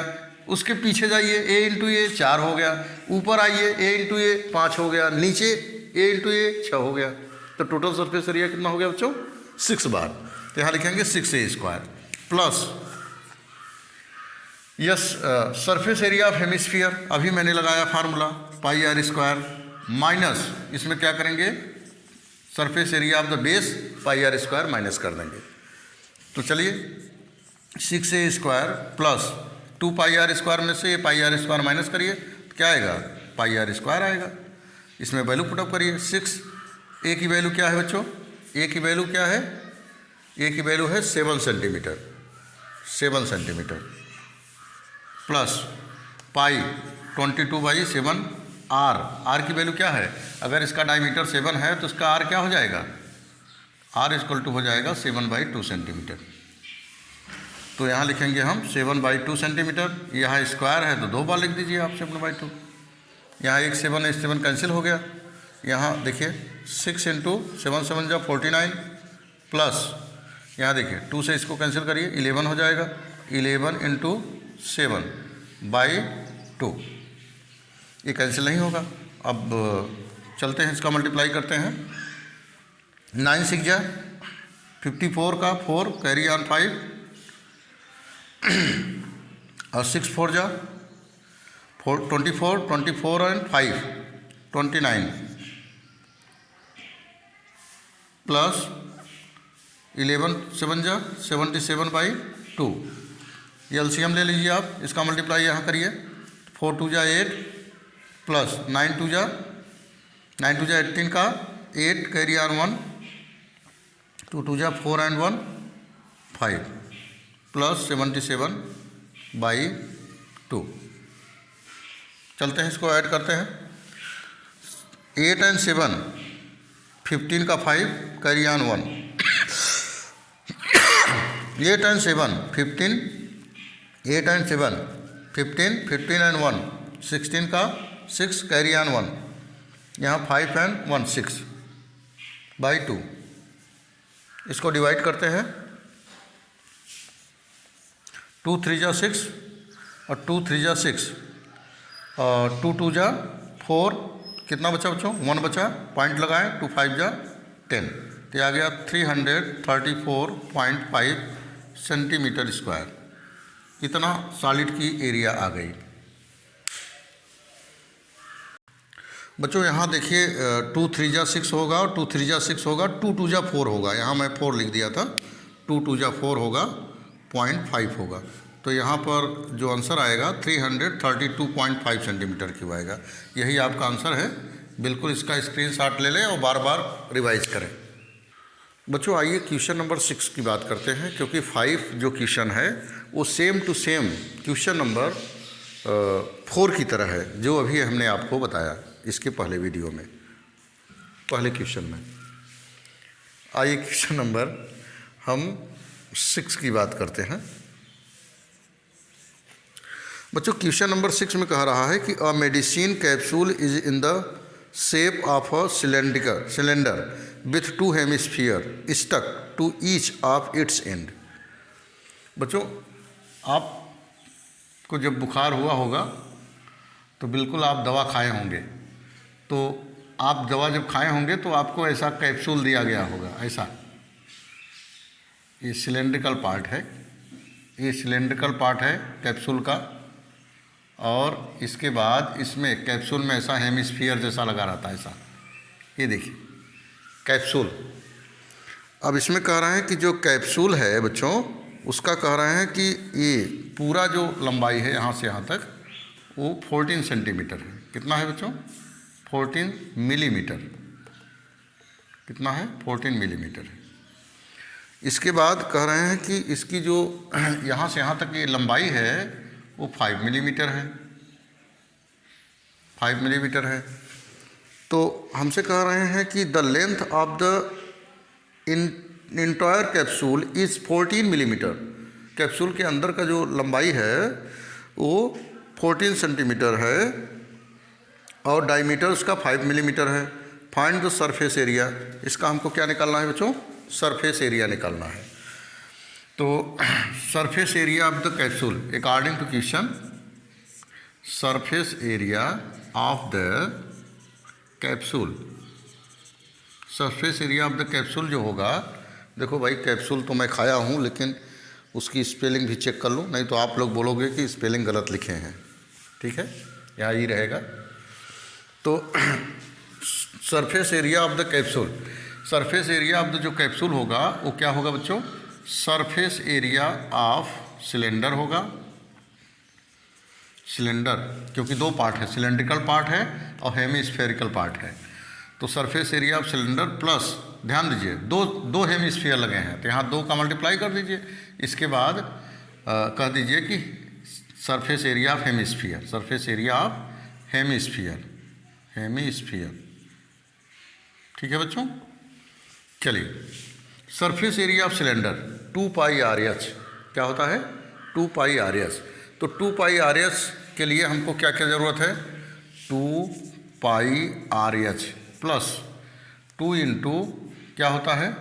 Speaker 1: उसके पीछे जाइए A इंटू A 4 हो गया, ऊपर आइए A इंटू A 5 हो गया, नीचे A इंटू A 6 हो गया। तो टोटल सरफेस एरिया कितना हो गया बच्चों? 6 बार। तो यहाँ लिखेंगे 6A² plus surface area of hemisphere, अभी मैंने लगाया फार्मूला πr² माइनस, इसमें क्या करेंगे? Surface area of the base πr² minus कर देंगे। तो चलिए 6A² प्लस 2πr² में से πr² माइनस करिए, तो क्या आएगा? πr² आएगा। इसमें वैल्यू पुटअप करिए। 6A की वैल्यू क्या है बच्चों? A की वैल्यू क्या है? A की वैल्यू है 7 centimetre, 7 centimetre plus pi 22/7 R की वैल्यू क्या है? अगर इसका डायमीटर 7 है तो इसका R क्या हो जाएगा? R = हो जाएगा 7/2 सेंटीमीटर। तो यहाँ लिखेंगे हम 7/2 सेंटीमीटर। यहाँ स्क्वायर है तो 2 बार लिख दीजिए आप 7/2। यहाँ एक 7 कैंसिल हो गया। यहाँ देखिए 6 × 7 7 जा 49 प्लस यहाँ देखिए 2 से इसको कैंसिल करिए 11 हो जाएगा। 11 × 7/2 ये कैंसिल नहीं होगा। अब चलते हैं, इसका मल्टीप्लाई करते हैं। 9 6 जा 54 का 4 कैरी ऑन 5 और 6 4 जा 24 24 एंड 5 29 प्लस 11 7 जा 77/2। ये एलसीएम ले लीजिए आप, इसका मल्टीप्लाई यहाँ करिए। 4 2 जा 8 प्लस 9 2 जा 18 का 8 कैरी ऑन 1 2 2 जा 4 एंड 1 5 प्लस 77/2। चलते हैं, इसको ऐड करते हैं। 8 एंड 7 15 का 5 carry on 1 8 and 7 15 8 and 7 15 15 and 1 16 का 6 कैरी ऑन 1 यहाँ 5 एंड 1 6/2। इसको डिवाइड करते हैं। 2 3 जा 6 और 2 3 जा 6 और 2 2 जा 4, कितना बचा बच्चों? 1 बचा, पॉइंट लगाएं। 2 5 जा 10, तो आ गया 334.5 सेंटीमीटर स्क्वायर। इतना सॉलिड की एरिया आ गई। बच्चों यहाँ देखिए 2 3 जा 6 होगा और 2 3 जा 6 होगा, 2 2 जा 4 होगा। यहाँ मैं 4 लिख दिया था। 2 2 जा 4 होगा, 0.5 होगा। तो यहाँ पर जो आंसर आएगा 332.5 सेंटीमीटर क्यूब आएगा। यही आपका आंसर है। बिल्कुल इसका स्क्रीनशॉट ले लें और बार बार रिवाइज करें। बच्चों आइए क्वेश्चन नंबर 6 की बात करते हैं, क्योंकि 5 जो क्वेश्चन है वो same to same question number 4 की तरह है, जो अभी हमने आपको बताया इसके पहले वीडियो में, पहले क्वेश्चन में। आइए क्वेश्चन नंबर हम 6 की बात करते हैं। बच्चों क्वेश्चन नंबर 6 में कह रहा है कि a medicine capsule is in the shape of a cylinder with 2 hemisphere stuck to each of its end. बच्चों आपको जब बुखार हुआ होगा तो बिल्कुल आप दवा खाए होंगे। तो आप दवा जब खाए होंगे तो आपको ऐसा कैप्सूल दिया गया होगा, ऐसा। ये सिलेंड्रिकल पार्ट है, ये सिलेंड्रिकल पार्ट है कैप्सूल का, और इसके बाद इसमें कैप्सूल में ऐसा हेमिस्फीयर जैसा लगा रहता है, ऐसा। ये देखिए कैप्सूल। अब इसमें कह रहे हैं कि जो कैप्सूल है बच्चों, उसका कह रहे हैं कि ये पूरा जो लंबाई है यहाँ से यहाँ तक वो 14 सेंटीमीटर है। कितना है बच्चों? 14 मिलीमीटर। कितना है 14 मिलीमीटर है। इसके बाद कह रहे हैं कि इसकी जो यहाँ से यहाँ तक ये लंबाई है वो 5 मिलीमीटर है, 5 मिलीमीटर है। तो हमसे कह रहे हैं कि the length of the entire capsule is 14 millimetre. Capsule के अंदर का जो लंबाई है वो 14 सेंटीमीटर है और डायमीटर उसका 5 मिलीमीटर है। Find the surface area. इसका हमको क्या निकालना है बच्चों? सरफेस एरिया निकालना है। तो surface area of the capsule according to question, surface area of the capsule, surface area of the capsule जो होगा, देखो भाई कैप्सूल तो मैं खाया हूँ लेकिन उसकी स्पेलिंग भी चेक कर लूँ, नहीं तो आप लोग बोलोगे कि स्पेलिंग गलत लिखे हैं। ठीक है, यहाँ ही रहेगा। तो surface area of the capsule, surface area of the जो कैप्सूल होगा वो क्या होगा बच्चों? सरफेस एरिया ऑफ सिलेंडर होगा। सिलेंडर, क्योंकि दो पार्ट है, सिलेंड्रिकल पार्ट है और हेमीस्फेरिकल पार्ट है। तो surface area of cylinder plus, ध्यान दीजिए दो हेमीस्फीयर लगे हैं तो यहाँ 2 का मल्टीप्लाई कर दीजिए। इसके बाद कह दीजिए कि surface area of hemisphere, surface area of hemisphere, hemisphere. ठीक है बच्चों, चलिए surface area of cylinder 2 pi R H क्या होता है? 2 पाई आर एच। तो 2 पाई आर एच के लिए हमको क्या क्या ज़रूरत है? 2 pi are h plus 2 into क्या होता है?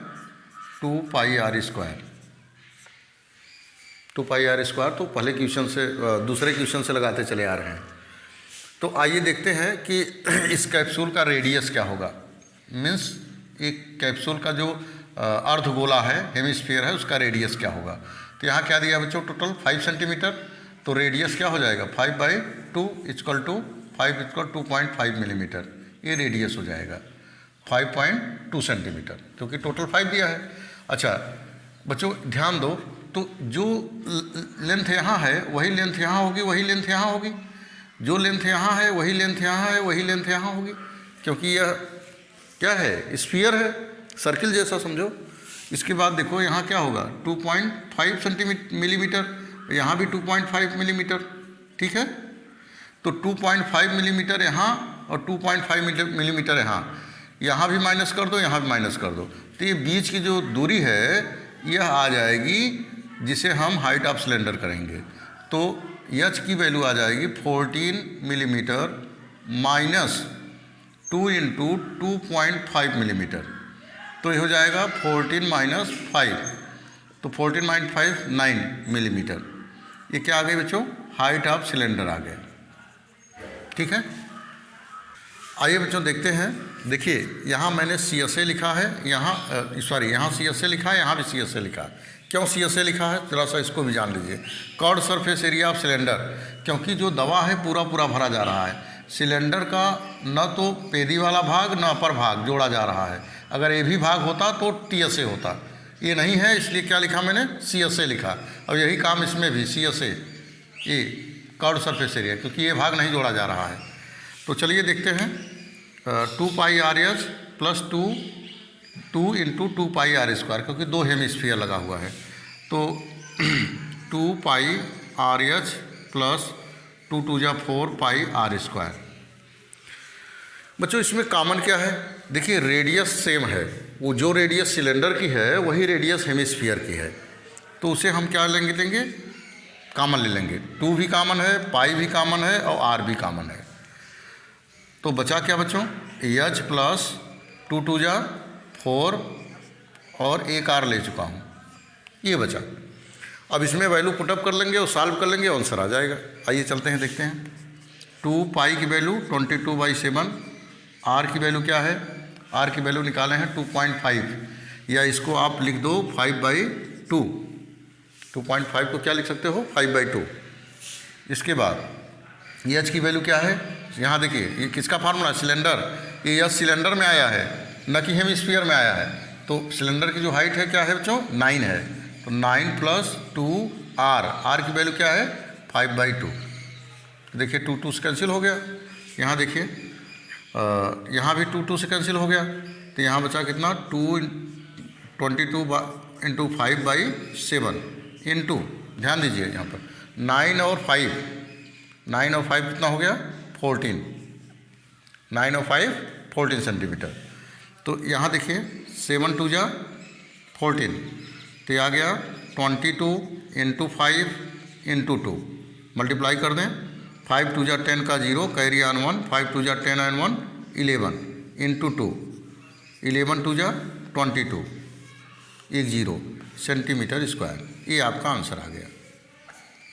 Speaker 1: 2 pi r square. 2 pi r square तो पहले क्वेश्चन से, दूसरे क्वेश्चन से लगाते चले आ रहे हैं। तो आइए देखते हैं कि इस कैप्सूल का रेडियस क्या होगा। मीन्स एक कैप्सूल का जो अर्धगोला है, हेमिस्फीयर है, उसका रेडियस क्या होगा। तो यहाँ क्या दिया बच्चों? Total 5 centimetre. तो रेडियस क्या हो जाएगा? 5/2 इक्वल टू 5 इक्वल 2.5 मिलीमीटर, ये रेडियस हो जाएगा 5.2 सेंटीमीटर, क्योंकि टोटल 5 दिया है। अच्छा बच्चों ध्यान दो, तो जो लेंथ यहाँ है वही लेंथ यहाँ होगी, वही लेंथ यहाँ होगी, जो लेंथ यहाँ है वही लेंथ यहाँ है, वही लेंथ यहाँ होगी, क्योंकि यह क्या है? स्फीयर है, सर्किल जैसा समझो। इसके बाद देखो यहाँ क्या होगा? 2.5 मिलीमीटर, यहाँ भी 2.5 मिलीमीटर। ठीक है, तो 2.5 मिलीमीटर यहाँ और 2.5 मिलीमीटर यहाँ भी माइनस कर दो, यहाँ भी माइनस कर दो। तो ये बीच की जो दूरी है यह आ जाएगी, जिसे हम हाइट ऑफ सिलेंडर करेंगे। तो एच की वैल्यू आ जाएगी 14 मिलीमीटर माइनस 2 इंटू 2.5 मिलीमीटर। तो ये हो जाएगा 14 माइनस 5, तो 14 माइनस 5 9 मिलीमीटर। ये क्या आ गई बच्चों? हाइट ऑफ सिलेंडर आ गया। ठीक है, आइए बच्चों देखते हैं। देखिए यहाँ मैंने CSA लिखा है, यहाँ CSA लिखा है, यहाँ भी CSA लिखा है। क्यों CSA लिखा है जरा सा इसको भी जान लीजिए। Curved surface area of cylinder, क्योंकि जो दवा है पूरा पूरा भरा जा रहा है। सिलेंडर का न तो पेदी वाला भाग न अपर भाग जोड़ा जा रहा है। अगर ये भी भाग होता तो TSA होता, ये नहीं है, इसलिए क्या लिखा मैंने? CSA लिखा। और यही काम इसमें भी CSA, ये कर्व्ड सरफेस एरिया, क्योंकि ये भाग नहीं जोड़ा जा रहा है। तो चलिए देखते हैं। 2 pi are h plus 2 into 2 pi r square, क्योंकि 2 हेमिस्फीयर लगा हुआ है। तो 2 पाई आर एच प्लस 2 2 जा 4 पाई आर स्क्वायर। बच्चों इसमें कॉमन क्या है? देखिए रेडियस सेम है, वो जो रेडियस सिलेंडर की है वही रेडियस हेमिस्फीयर की है। तो उसे हम क्या लेंगे? कॉमन ले लेंगे। 2 भी कॉमन है, पाई भी कॉमन है और आर भी कॉमन है। तो बचा क्या बच्चों? एच प्लस 2 2 जा 4 और एक आर ले चुका हूँ, ये बचा। अब इसमें वैल्यू पुटअप कर लेंगे और सॉल्व कर लेंगे, आंसर आ जाएगा। आइए चलते हैं देखते हैं। 2 पाई की वैल्यू 22/7, आर की वैल्यू क्या है? आर की वैल्यू निकाले हैं 2.5, या इसको आप लिख दो 5/2। 2.5 को क्या लिख सकते हो? 5/2। इसके बाद एच की वैल्यू क्या है? यहाँ देखिए ये किसका फार्मूला? सिलेंडर। ये एच सिलेंडर में आया है न कि हेमिस्फीयर में आया है। तो सिलेंडर की जो हाइट है क्या है बच्चों? 9 है। तो 9 + 2 आर की वैल्यू क्या है? 5/2। देखिए 2 से कैंसिल हो गया। यहाँ देखिए यहाँ भी 2 से कैंसिल हो गया। तो यहाँ बचा कितना 22/5/7 इंटू, ध्यान दीजिए यहाँ पर 9 और 5, 9 और 5 कितना हो गया 14, 9 और 5 14 सेंटीमीटर। तो यहाँ देखिए 7 2 जा 14, तो ये आ गया 22 इंटू 5 इंटू 2, मल्टीप्लाई कर दें, 5 2 जा 10 का 0, कैरी ऑन 1, 5 2 जा 10 and 1 11 इंटू 2, 11 2 जा 22, 10 सेंटीमीटर स्क्वायर। ये आपका आंसर आ गया।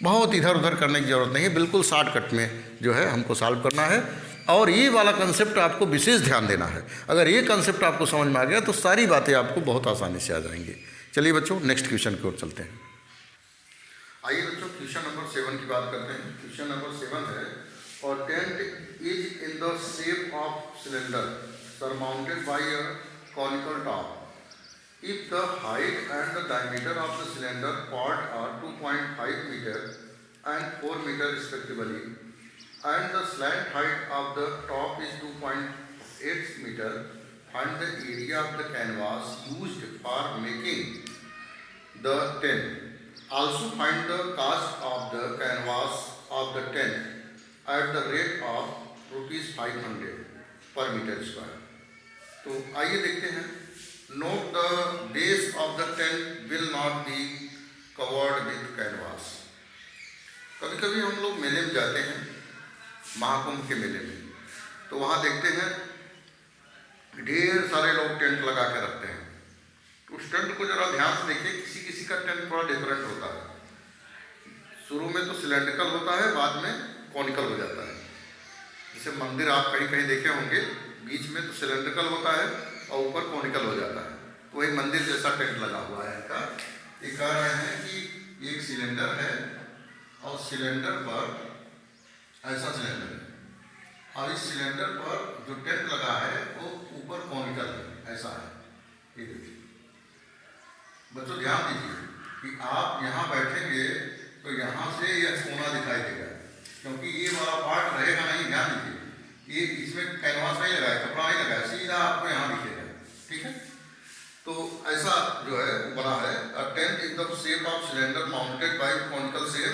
Speaker 1: बहुत इधर उधर करने की ज़रूरत नहीं है, बिल्कुल शॉर्टकट में जो है हमको सॉल्व करना है। और ये वाला कंसेप्ट आपको विशेष ध्यान देना है। अगर ये कंसेप्ट आपको समझ में आ गया तो सारी बातें आपको बहुत आसानी से आ जाएंगी। चलिए बच्चों नेक्स्ट क्वेश्चन की ओर चलते हैं। आइए बच्चों क्वेश्चन नंबर 7 की बात करते हैं। क्वेश्चन नंबर 7 है, और tent is in the shape of cylinder surmounted by a conical top. If the height and the diameter of the cylinder part are 2.5 meter and 4 meter respectively, and the slant height of the top is 2.8 meter, find the area of the canvas used for making the tent. Also find the cost of the canvas of the tent at the rate of ₹500 per meter square. तो आइए देखते हैं। Note the base of the tent will not be covered with canvas. कभी कभी हम लोग मेले में जाते हैं, महाकुंभ के मेले में, तो वहाँ देखते हैं ढेर सारे लोग टेंट लगा के रखते हैं। तो उस टेंट को जरा ध्यान से देखिए, किसी किसी का टेंट थोड़ा डिफरेंट होता है। शुरू में तो सिलेंड्रिकल होता है, बाद में कॉनिकल हो जाता है। जैसे मंदिर आप कहीं कहीं देखे होंगे, बीच में तो सिलेंड्रिकल होता है और ऊपर कॉनिकल हो जाता है। तो वही मंदिर जैसा टेंट लगा हुआ है इनका। ये कह रहे हैं कि एक सिलेंडर है और सिलेंडर पर ऐसा सिलेंडर है, और इस सिलेंडर पर जो टेंट लगा है वो ऊपर कॉनिकल है, ऐसा है। ये देखिए बच्चों, ध्यान दीजिए कि आप यहाँ बैठेंगे तो यहाँ से यह कोना दिखाई देगा, क्योंकि ये वाला पार्ट रहेगा नहीं। ध्यान दीजिए, ये इसमें कैनवास नहीं लगा है, कपड़ा नहीं लगा है, सीधा आपको यहाँ दिखेगा। ठीक है, तो ऐसा जो है बना है। A tent in the shape of cylinder mounted by conical shape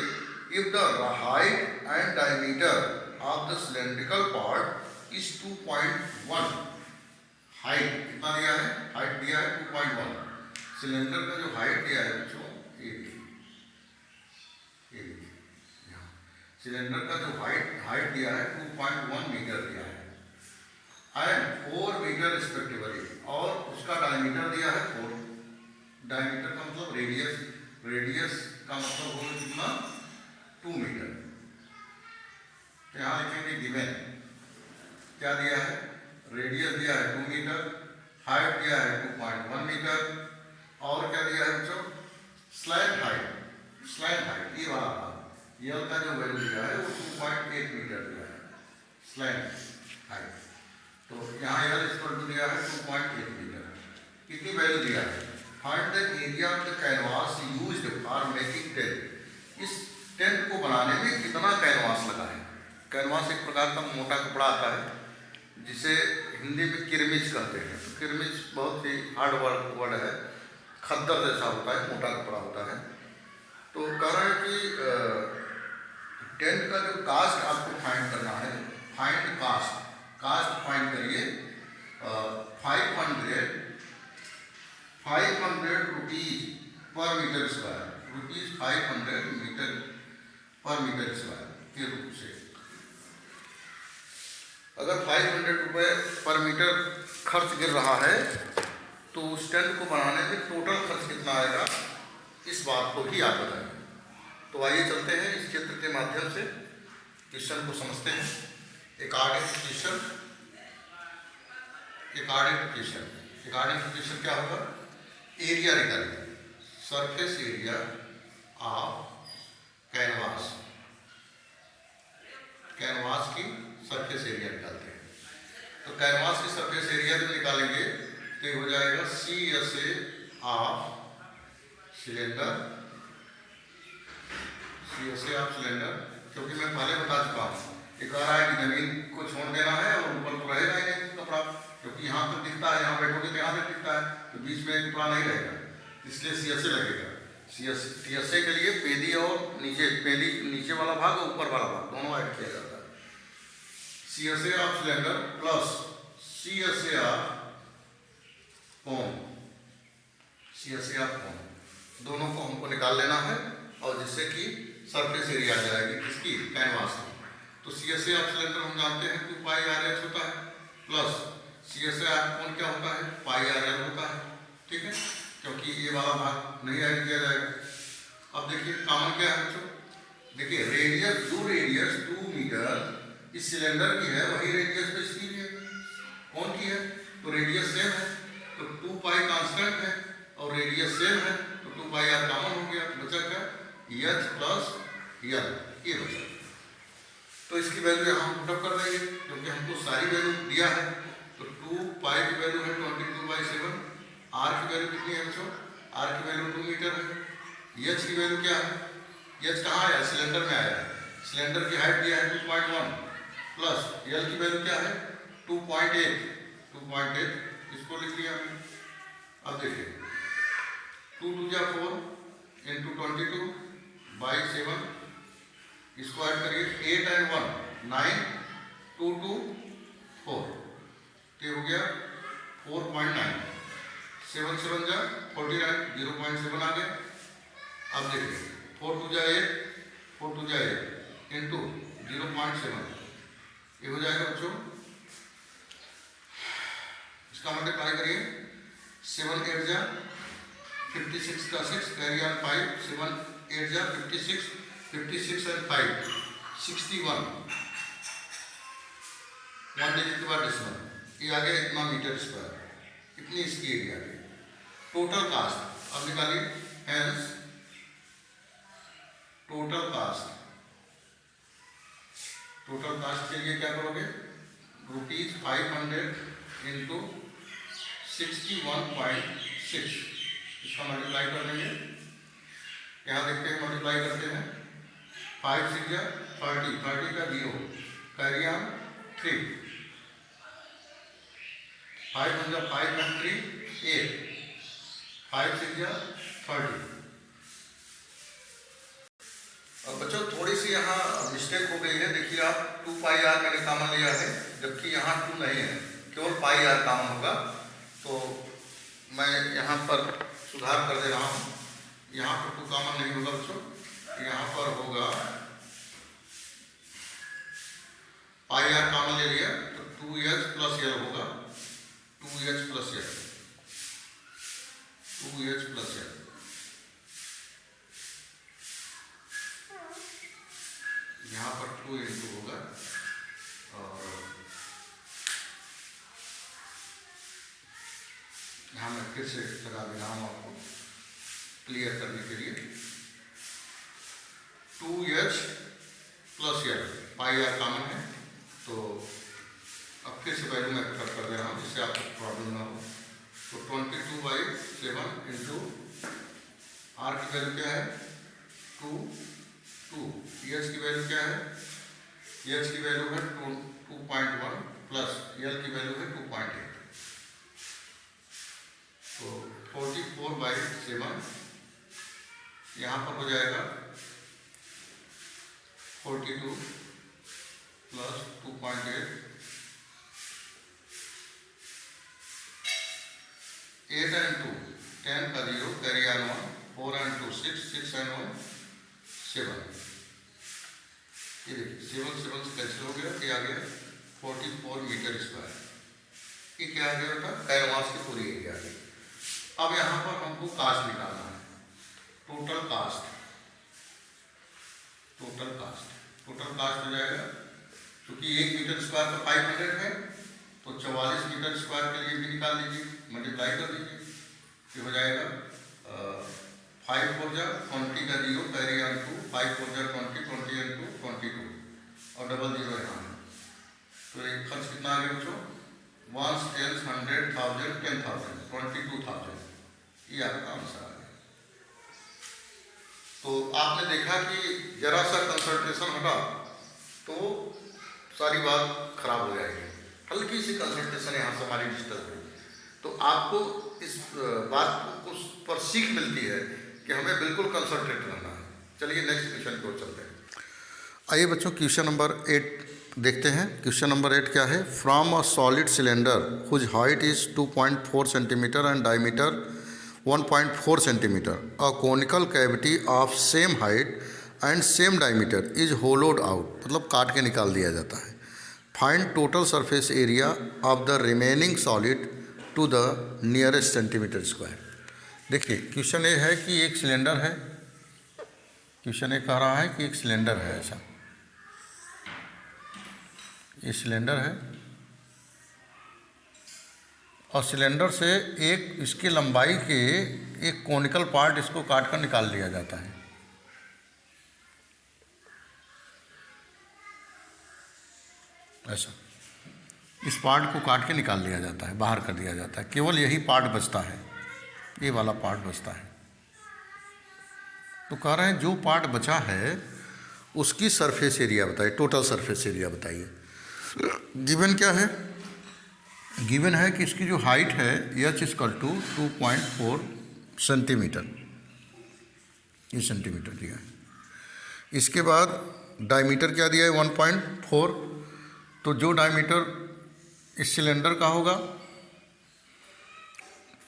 Speaker 1: if the height and diameter of the cylindrical part is 2.1। Height कितना दिया है? हाइट दिया है 2.1। सिलेंडर का जो हाइट दिया है बच्चों, ये सिलेंडर का जो हाइट दिया है 2.1 मीटर दिया है, एंड 4 मीटर रिस्पेक्टिवली, और उसका डायमीटर दिया है 4। डायमीटर का मतलब रेडियस, रेडियस का मतलब होगा कितना 2 मीटर। तो यहाँ लिखेंगे गिवन क्या दिया है, रेडियस दिया है 2 मीटर, हाइट दिया है 2.1 मीटर, और क्या दिया है बच्चों स्लैंट हाइट। स्लैंट हाइट ये वाला यल का जो वैल्यू दिया है वो 2.8 मीटर दिया है स्लैंट हाइट। तो यहाँ यल इक्वल टू दिया है 2.8 मीटर। कितनी वैल्यू दिया है? Find the area of the canvas used for making tent. इस टेंट को बनाने में कितना कैनवास लगा है? कैनवास एक प्रकार का मोटा कपड़ा आता है जिसे हिंदी में किरमिच कहते हैं। तो किरमिच बहुत ही हार्ड वर्ड है, खद्दर जैसा होता है, मोटा कपड़ा होता है। तो कह रहे हैं कि टेंट का जो कास्ट आपको फाइंड करना है, फाइंड कास्ट, कास्ट फाइंड करिए। 500 rupees per metre square, ₹500 metre per metre square के रूप से। अगर 500 रुपये पर मीटर खर्च गिर रहा है तो उस टेंट को बनाने में टोटल खर्च कितना आएगा, इस बात को भी याद बताएं। तो आइए चलते हैं इस चित्र के माध्यम से क्वेश्चन को समझते हैं। एक आइडेंटिफिकेशन क्या होगा? एरिया निकालिए, surface area of canvas, canvas की सरफेस एरिया निकालते हैं। तो कैनवास की सरफेस एरिया जो निकालेंगे तो हो जाएगा CSA of cylinder, CSA of cylinder, क्योंकि मैं पहले बता चुका हूँ। एक कह रहा है कि जमीन को छोड़ देना है और ऊपर तो रहेगा ही नहीं कपड़ा, क्योंकि यहाँ तक दिखता है, यहाँ बैठोगे तो यहाँ तक दिखता है, तो बीच में टुकड़ा नहीं रहेगा, इसलिए सी एस ए लगेगा। टी एस ए के लिए पेदी और नीचे, पेदी नीचे वाला भाग और ऊपर वाला भाग दोनों ऐड किया जाता है। C S A of cylinder plus C S A of cone, C S A of cone, दोनों को हमको निकाल लेना है, और जिससे कि सरफेस एरिया आ जाएगी किसकी, कैनवास की। तो C S A of cylinder हम जानते हैं 2 पाई आर एच होता है, plus C S A of cone क्या होता है, पाई आर एल होता है। ठीक है, क्योंकि ये वाला भाग नहीं ऐड किया जाएगा। अब देखिए कॉमन क्या है बच्चों, देखिए रेडियस, जो रेडियस 2 मीटर इस सिलेंडर की है वही रेडियस पे इसकी भी है, कौन की है, तो रेडियस सेम है, तो 2 पाई कांस्टेंट है और रेडियस सेम है, तो 2 पाई आर कॉमन हो गया, बचा क्या, एच प्लस एल, ये बचा। तो इसकी वैल्यू यहाँ पुटअप कर देंगे, क्योंकि हमको सारी वैल्यू दिया है। तो 2 पाई की वैल्यू है 22/7, आर की वैल्यू कितनी है बच्चों, आर की वैल्यू 2 मीटर है। एच की वैल्यू क्या है, एच कहाँ आया, सिलेंडर में आया है, सिलेंडर की हाइट दिया है 2.1, प्लस एल की वैल्यू क्या है 2.8, इसको लिख लिया हमने। अब देखिए 2 2 जा 4 इंटू 22/7, इसको ऐड करिए, 8 and 1 9, 2 2 4, ये हो गया 4.9, 7 7 जा 49, 0.7 आ गया। अब देखिए 4 2 जा 8, 4 2 जा 8 इंटू 0.7, ये हो जाएगा बच्चों, इसका मल्टीप्लाई करिए, 7 8 जा 56 का 6, कैरी ऑन 5, 7 8 जा 56, 56 and 5 61, 1 डिजिट के बाद डेसिमल, ये आ गया इतना मीटर स्क्वायर, इतनी इसकी एरिया आ गई। टोटल कास्ट अब निकालिए, हेंस टोटल कास्ट के लिए क्या करोगे, ₹500 इंटू 61.6, इसका मल्टीप्लाई कर देंगे। यहाँ देखते हैं मल्टीप्लाई करते हैं, 5 6 जा 30, 30 का 0, कैरी ऑन 3, 5 1 जा 5 and 3 8, 5 6 जा 30। अब बच्चों थोड़ी सी यहाँ मिस्टेक हो गई है, देखिए आप 2 पाई आर मैंने कॉमन लिया है, जबकि यहाँ 2 नहीं है, केवल पाई आर कॉमन होगा। तो मैं यहाँ पर सुधार कर दे रहा हूँ, यहाँ पर 2 कॉमन नहीं होगा बच्चों, यहाँ पर होगा पाई आर कॉमन ले लिया तो 2h प्लस एल होगा, 2h plus L, 2h plus L. यहाँ पर 2 इंटू होगा, और यहाँ मैं फिर से लगा दे रहा हूँ आपको क्लियर करने के लिए, 2h plus L, pi R common है, तो अब फिर से वैल्यू मैं पुटअप कर दे रहा हूँ जिससे आपको प्रॉब्लम ना हो। तो 22/7 इंटू आर की वैल्यू क्या है 2, एच की वैल्यू क्या है, एच की वैल्यू है 2.1 प्लस एल की वैल्यू है 2.8, तो 44/7 यहाँ पर हो जाएगा 42 प्लस 2.8, 8 and 2 10 का 0, कैरी ऑन 1, 4 and 2 6, 6 and 1 7, ये देखिए 7 7 से कैंसिल हो गया, ये आ गया 44 मीटर स्क्वायर, ये क्या आ गया बेटा, कैनवास की पूरी एरिया आ गई। अब यहाँ पर हमको कास्ट निकालना है, टोटल कास्ट हो जाएगा, क्योंकि 1 मीटर स्क्वायर का 500 है, तो 44 मीटर स्क्वायर के लिए भी निकाल लीजिए, मल्टीप्लाई कर दीजिए, ये हो जाएगा 5 4 जा 20 का 0, कैरी ऑन 2, 5 4 जा 20, 20 and 2 22, और डबल 0 यहाँ है, तो एक खर्च कितना आ गया बच्चों, 1 10 100 1000 10,000 22,000, ये आपका आंसर आ गया। तो आपने देखा कि जरा सा कंसंट्रेशन हटा तो सारी बात खराब हो जाएगी। हल्की सी कंसंट्रेशन यहाँ से हमारी डिस्टर्ब हुई। तो आपको इस बात को पर सीख मिलती है कि हमें बिल्कुल कंसंट्रेट रहना है। चलिए नेक्स्ट क्वेश्चन की ओर चलते हैं। आइए बच्चों, क्वेश्चन नंबर 8 देखते हैं। क्वेश्चन नंबर 8 क्या है? From a solid cylinder whose height is 2.4 centimetre and diameter 1.4 centimetre, a conical cavity of same height and same diameter is hollowed out, मतलब काट के निकाल दिया जाता है। Find total surface area of the remaining solid to the nearest centimetre square. देखिए, question ये है कि एक सिलेंडर है, क्वेश्चन ये कह रहा है कि एक सिलेंडर है, ऐसा ये सिलेंडर है और सिलेंडर से एक इसकी लंबाई के एक कोनिकल पार्ट इसको काट कर निकाल लिया जाता है। ऐसा इस पार्ट को काट के निकाल लिया जाता है, बाहर कर दिया जाता है, केवल यही पार्ट बचता है, ये वाला पार्ट बचता है। तो कह रहे हैं जो पार्ट बचा है उसकी सरफेस एरिया बताइए, टोटल सरफेस एरिया बताइए। गिवन क्या है? गिवन है कि इसकी जो हाइट है h इक्वल टू 2.4 सेंटीमीटर, ये सेंटीमीटर दिया है। इसके बाद डायमीटर क्या दिया है? 1.4। तो जो डायमीटर इस सिलेंडर का होगा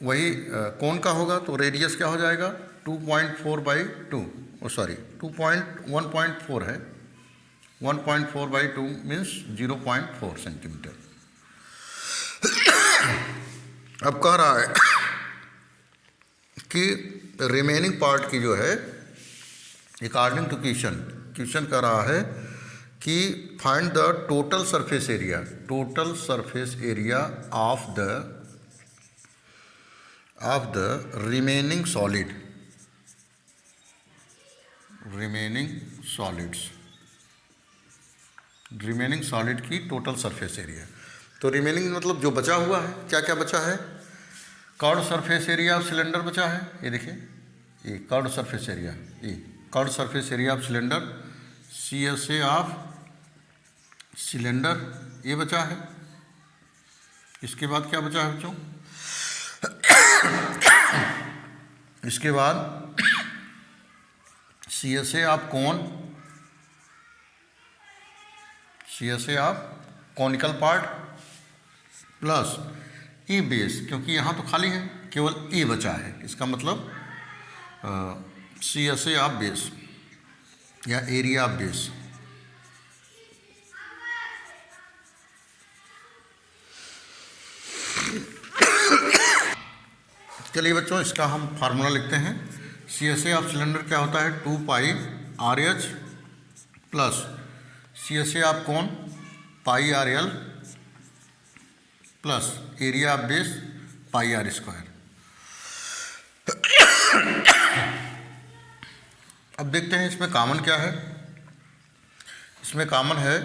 Speaker 1: वही कोन का होगा, तो रेडियस क्या हो जाएगा? 2.4/2, सॉरी 1.4 है, 1.4/2 मीन्स 0.4 सेंटीमीटर। अब कह रहा है कि रिमेनिंग पार्ट की जो है, अकॉर्डिंग टू क्वेश्चन कह रहा है कि find the total surface area, total surface area of the remaining solid, remaining solid की टोटल सरफेस एरिया। तो रिमेनिंग मतलब जो बचा हुआ है, क्या क्या बचा है? Curved surface area of cylinder बचा है, ये देखिए, ये कर्व्ड सरफेस एरिया, ये curved surface area of cylinder, CSA of cylinder, ये बचा है। इसके बाद क्या बचा है बच्चों? इसके बाद CSA of cone, CSA of conical part plus E base, क्योंकि यहाँ तो खाली है, केवल E बचा है, इसका मतलब CSA ऑफ बेस या एरिया ऑफ बेस। चलिए बच्चों, इसका हम फार्मूला लिखते हैं। CSA ऑफ सिलेंडर क्या होता है? 2πRH plus CSA of cone πRL plus area of base πr²। अब देखते हैं इसमें कॉमन क्या है। इसमें कॉमन है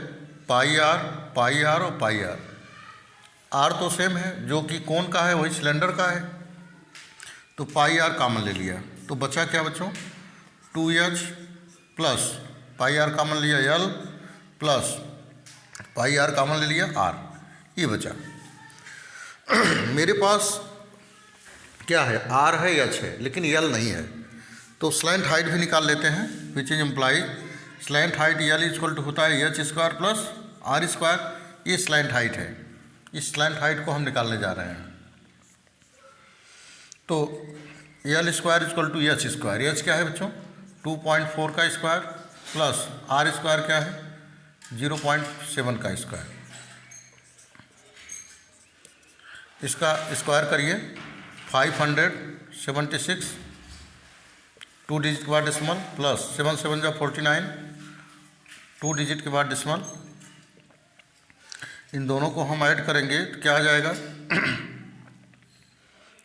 Speaker 1: πr और πr। r तो सेम है, जो कि कोन का है वही सिलेंडर का है, तो πr कॉमन ले लिया, तो बचा क्या बच्चों? 2h प्लस πr कॉमन लिया l प्लस πr कॉमन ले लिया r, ये बचा। मेरे पास क्या है? r है, h है, लेकिन l नहीं है, तो स्लैंट हाइट भी निकाल लेते हैं, which is implies slant height l equal to होता है h² प्लस r²। ये स्लैंट हाइट है, इस स्लैंट हाइट को हम निकालने जा रहे हैं। तो l² equal to h², h क्या है बच्चों? 2.4 का स्क्वायर प्लस r² क्या है? 0.7 का स्क्वायर। इसका स्क्वायर करिए, 576, 2 डिजिट के बाद डेसिमल प्लस 7 7 जा 49, 2 डिजिट के बाद डेसिमल। इन दोनों को हम ऐड करेंगे तो क्या आ जाएगा?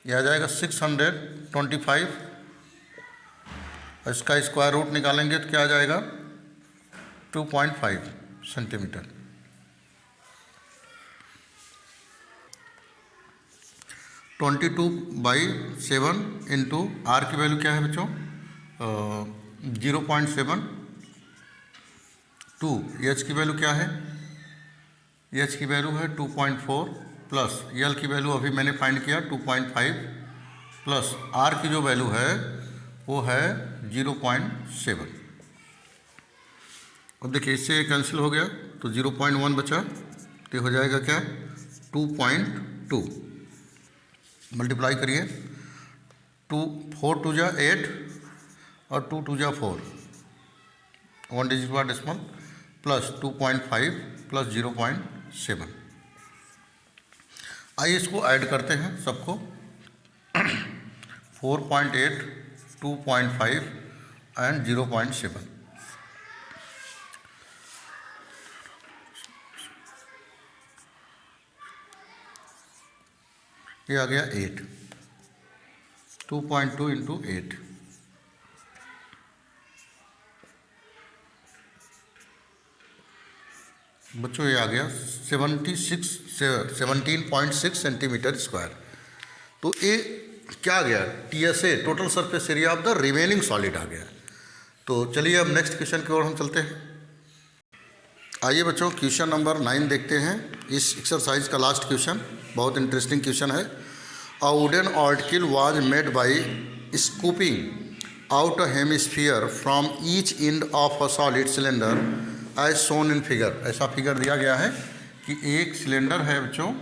Speaker 1: यह आ जाएगा 625। इसका स्क्वायर रूट निकालेंगे तो क्या आ जाएगा? 2.5 सेंटीमीटर। 22/7 इंटू आर की वैल्यू क्या है बच्चों? 0.7। 2 एच की वैल्यू क्या है? एच की वैल्यू है 2.4 प्लस यल की वैल्यू अभी मैंने फाइंड किया 2.5 प्लस आर की जो वैल्यू है वो है 0.7। अब देखिए इससे कैंसिल हो गया तो 0.1 बचा, तो हो जाएगा क्या 2.2। मल्टीप्लाई करिए 4 2 जा 8 और 2 2 जा 4, 1 डिजिट बाद डेसिमल प्लस 2.5 प्लस 0.7। आइए इसको ऐड करते हैं सबको 4.8, 2.5 एंड 0.7। ये आ गया 8, 2.2 इंटू 8, बच्चों ये आ गया 17.6 सेंटीमीटर स्क्वायर। तो ये क्या आ गया TSA, total surface area of the remaining solid आ गया। तो चलिए अब नेक्स्ट क्वेश्चन की ओर हम चलते हैं। आइए बच्चों क्वेश्चन नंबर 9 देखते हैं। इस एक्सरसाइज का लास्ट क्वेश्चन बहुत इंटरेस्टिंग क्वेश्चन है। A wooden article was made by scooping out a hemisphere from each end of a solid cylinder as shown in figure. ऐसा फिगर दिया गया है कि एक सिलेंडर है बच्चों,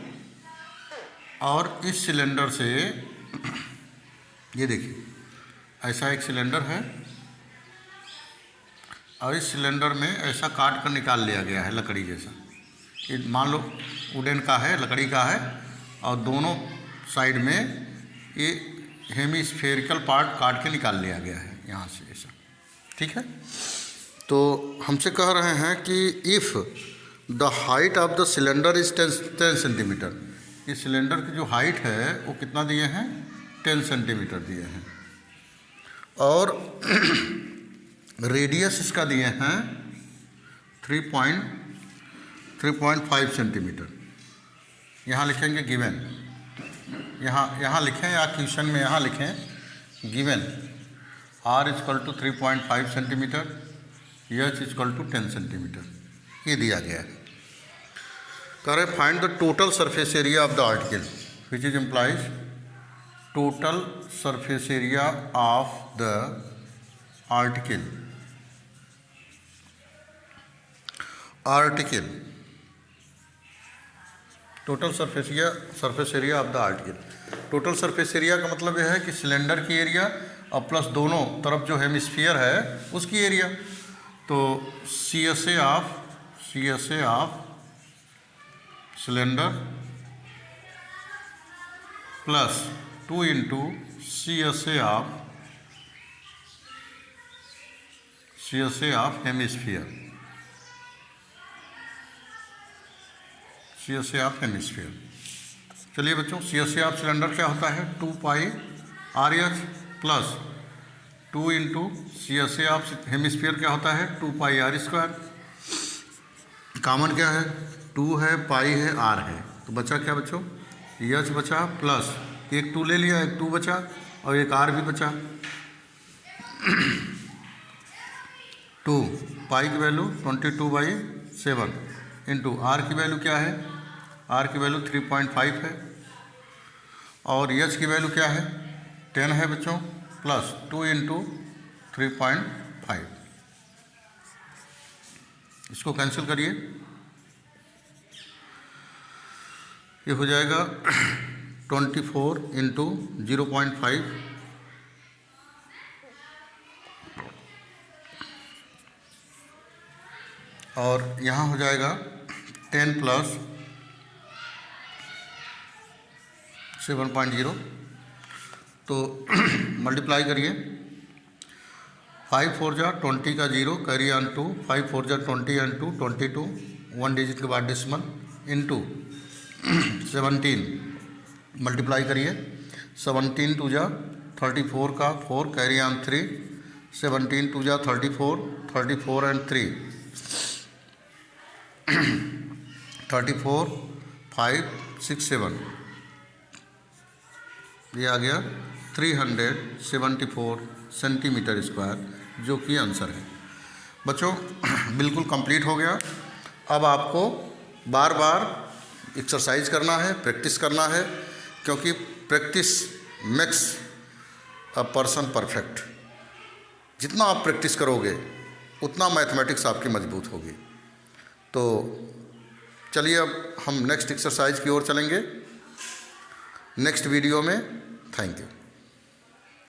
Speaker 1: और इस सिलेंडर से ये देखिए ऐसा एक सिलेंडर है और इस सिलेंडर में ऐसा काट कर निकाल लिया गया है लकड़ी जैसा। ये मान लो वुडन का है, लकड़ी का है, और दोनों साइड में ये हेमिस्फेरिकल पार्ट काट के निकाल लिया गया है यहाँ से ऐसा, ठीक है। तो हमसे कह रहे हैं कि if the height of the cylinder is 10 centimetre, इस सिलेंडर की जो हाइट है वो कितना दिए हैं 10 सेंटीमीटर दिए हैं, और रेडियस इसका दिए हैं 3.5 सेंटीमीटर। यहाँ लिखेंगे गिवन, यहाँ लिखें या क्वेश्चन में यहाँ लिखें given R equal to 3.5 centimetre, H equal to 10 centimetre, ये दिया गया है। कह रहे find the total surface area of the article which is implies total surface area of the article total surface area of the article. Total surface area का मतलब यह है कि सिलेंडर की एरिया और प्लस दोनों तरफ जो हेमिस्फीयर है उसकी एरिया। तो CSA of cylinder plus 2 into CSA of hemisphere, CSA of hemisphere. चलिए बच्चों CSA ऑफ सिलेंडर क्या होता है 2 पाई RH plus 2 into CSA of hemisphere क्या होता है 2 पाई R स्क्वायर। कॉमन क्या है 2 है, पाई है, R है, तो बचा क्या बच्चों H बचा, प्लस एक 2 ले लिया, एक 2 बचा और एक R भी बचा। 2 पाई की वैल्यू 22/7 इंटू R की वैल्यू क्या है, R की वैल्यू 3.5 है, और H की वैल्यू क्या है 10 है बच्चों, प्लस 2 इंटू 3.5। इसको कैंसिल करिए, ये हो जाएगा 24 इंटू 0.5 और यहाँ हो जाएगा 10 प्लस 7.0। तो मल्टीप्लाई करिए 5 4 जा 20 का 0 कैरी ऑन 2, 5 4 जा 20 एंड 2 22, 1 डिजिट के बाद डेसिमल इंटू 17। मल्टीप्लाई करिए 17 2 जा 34 का 4 कैरी ऑन 3, 17 2 जा 34, 34 एंड 3 34 5 6 7, ये आ गया 374 सेंटीमीटर स्क्वायर, जो कि आंसर है। बच्चों बिल्कुल कंप्लीट हो गया। अब आपको बार बार एक्सरसाइज करना है, प्रैक्टिस करना है, क्योंकि practice makes a person perfect. जितना आप प्रैक्टिस करोगे उतना मैथमेटिक्स आपकी मजबूत होगी। तो चलिए अब हम नेक्स्ट एक्सरसाइज की ओर चलेंगे नेक्स्ट वीडियो में। Thank you.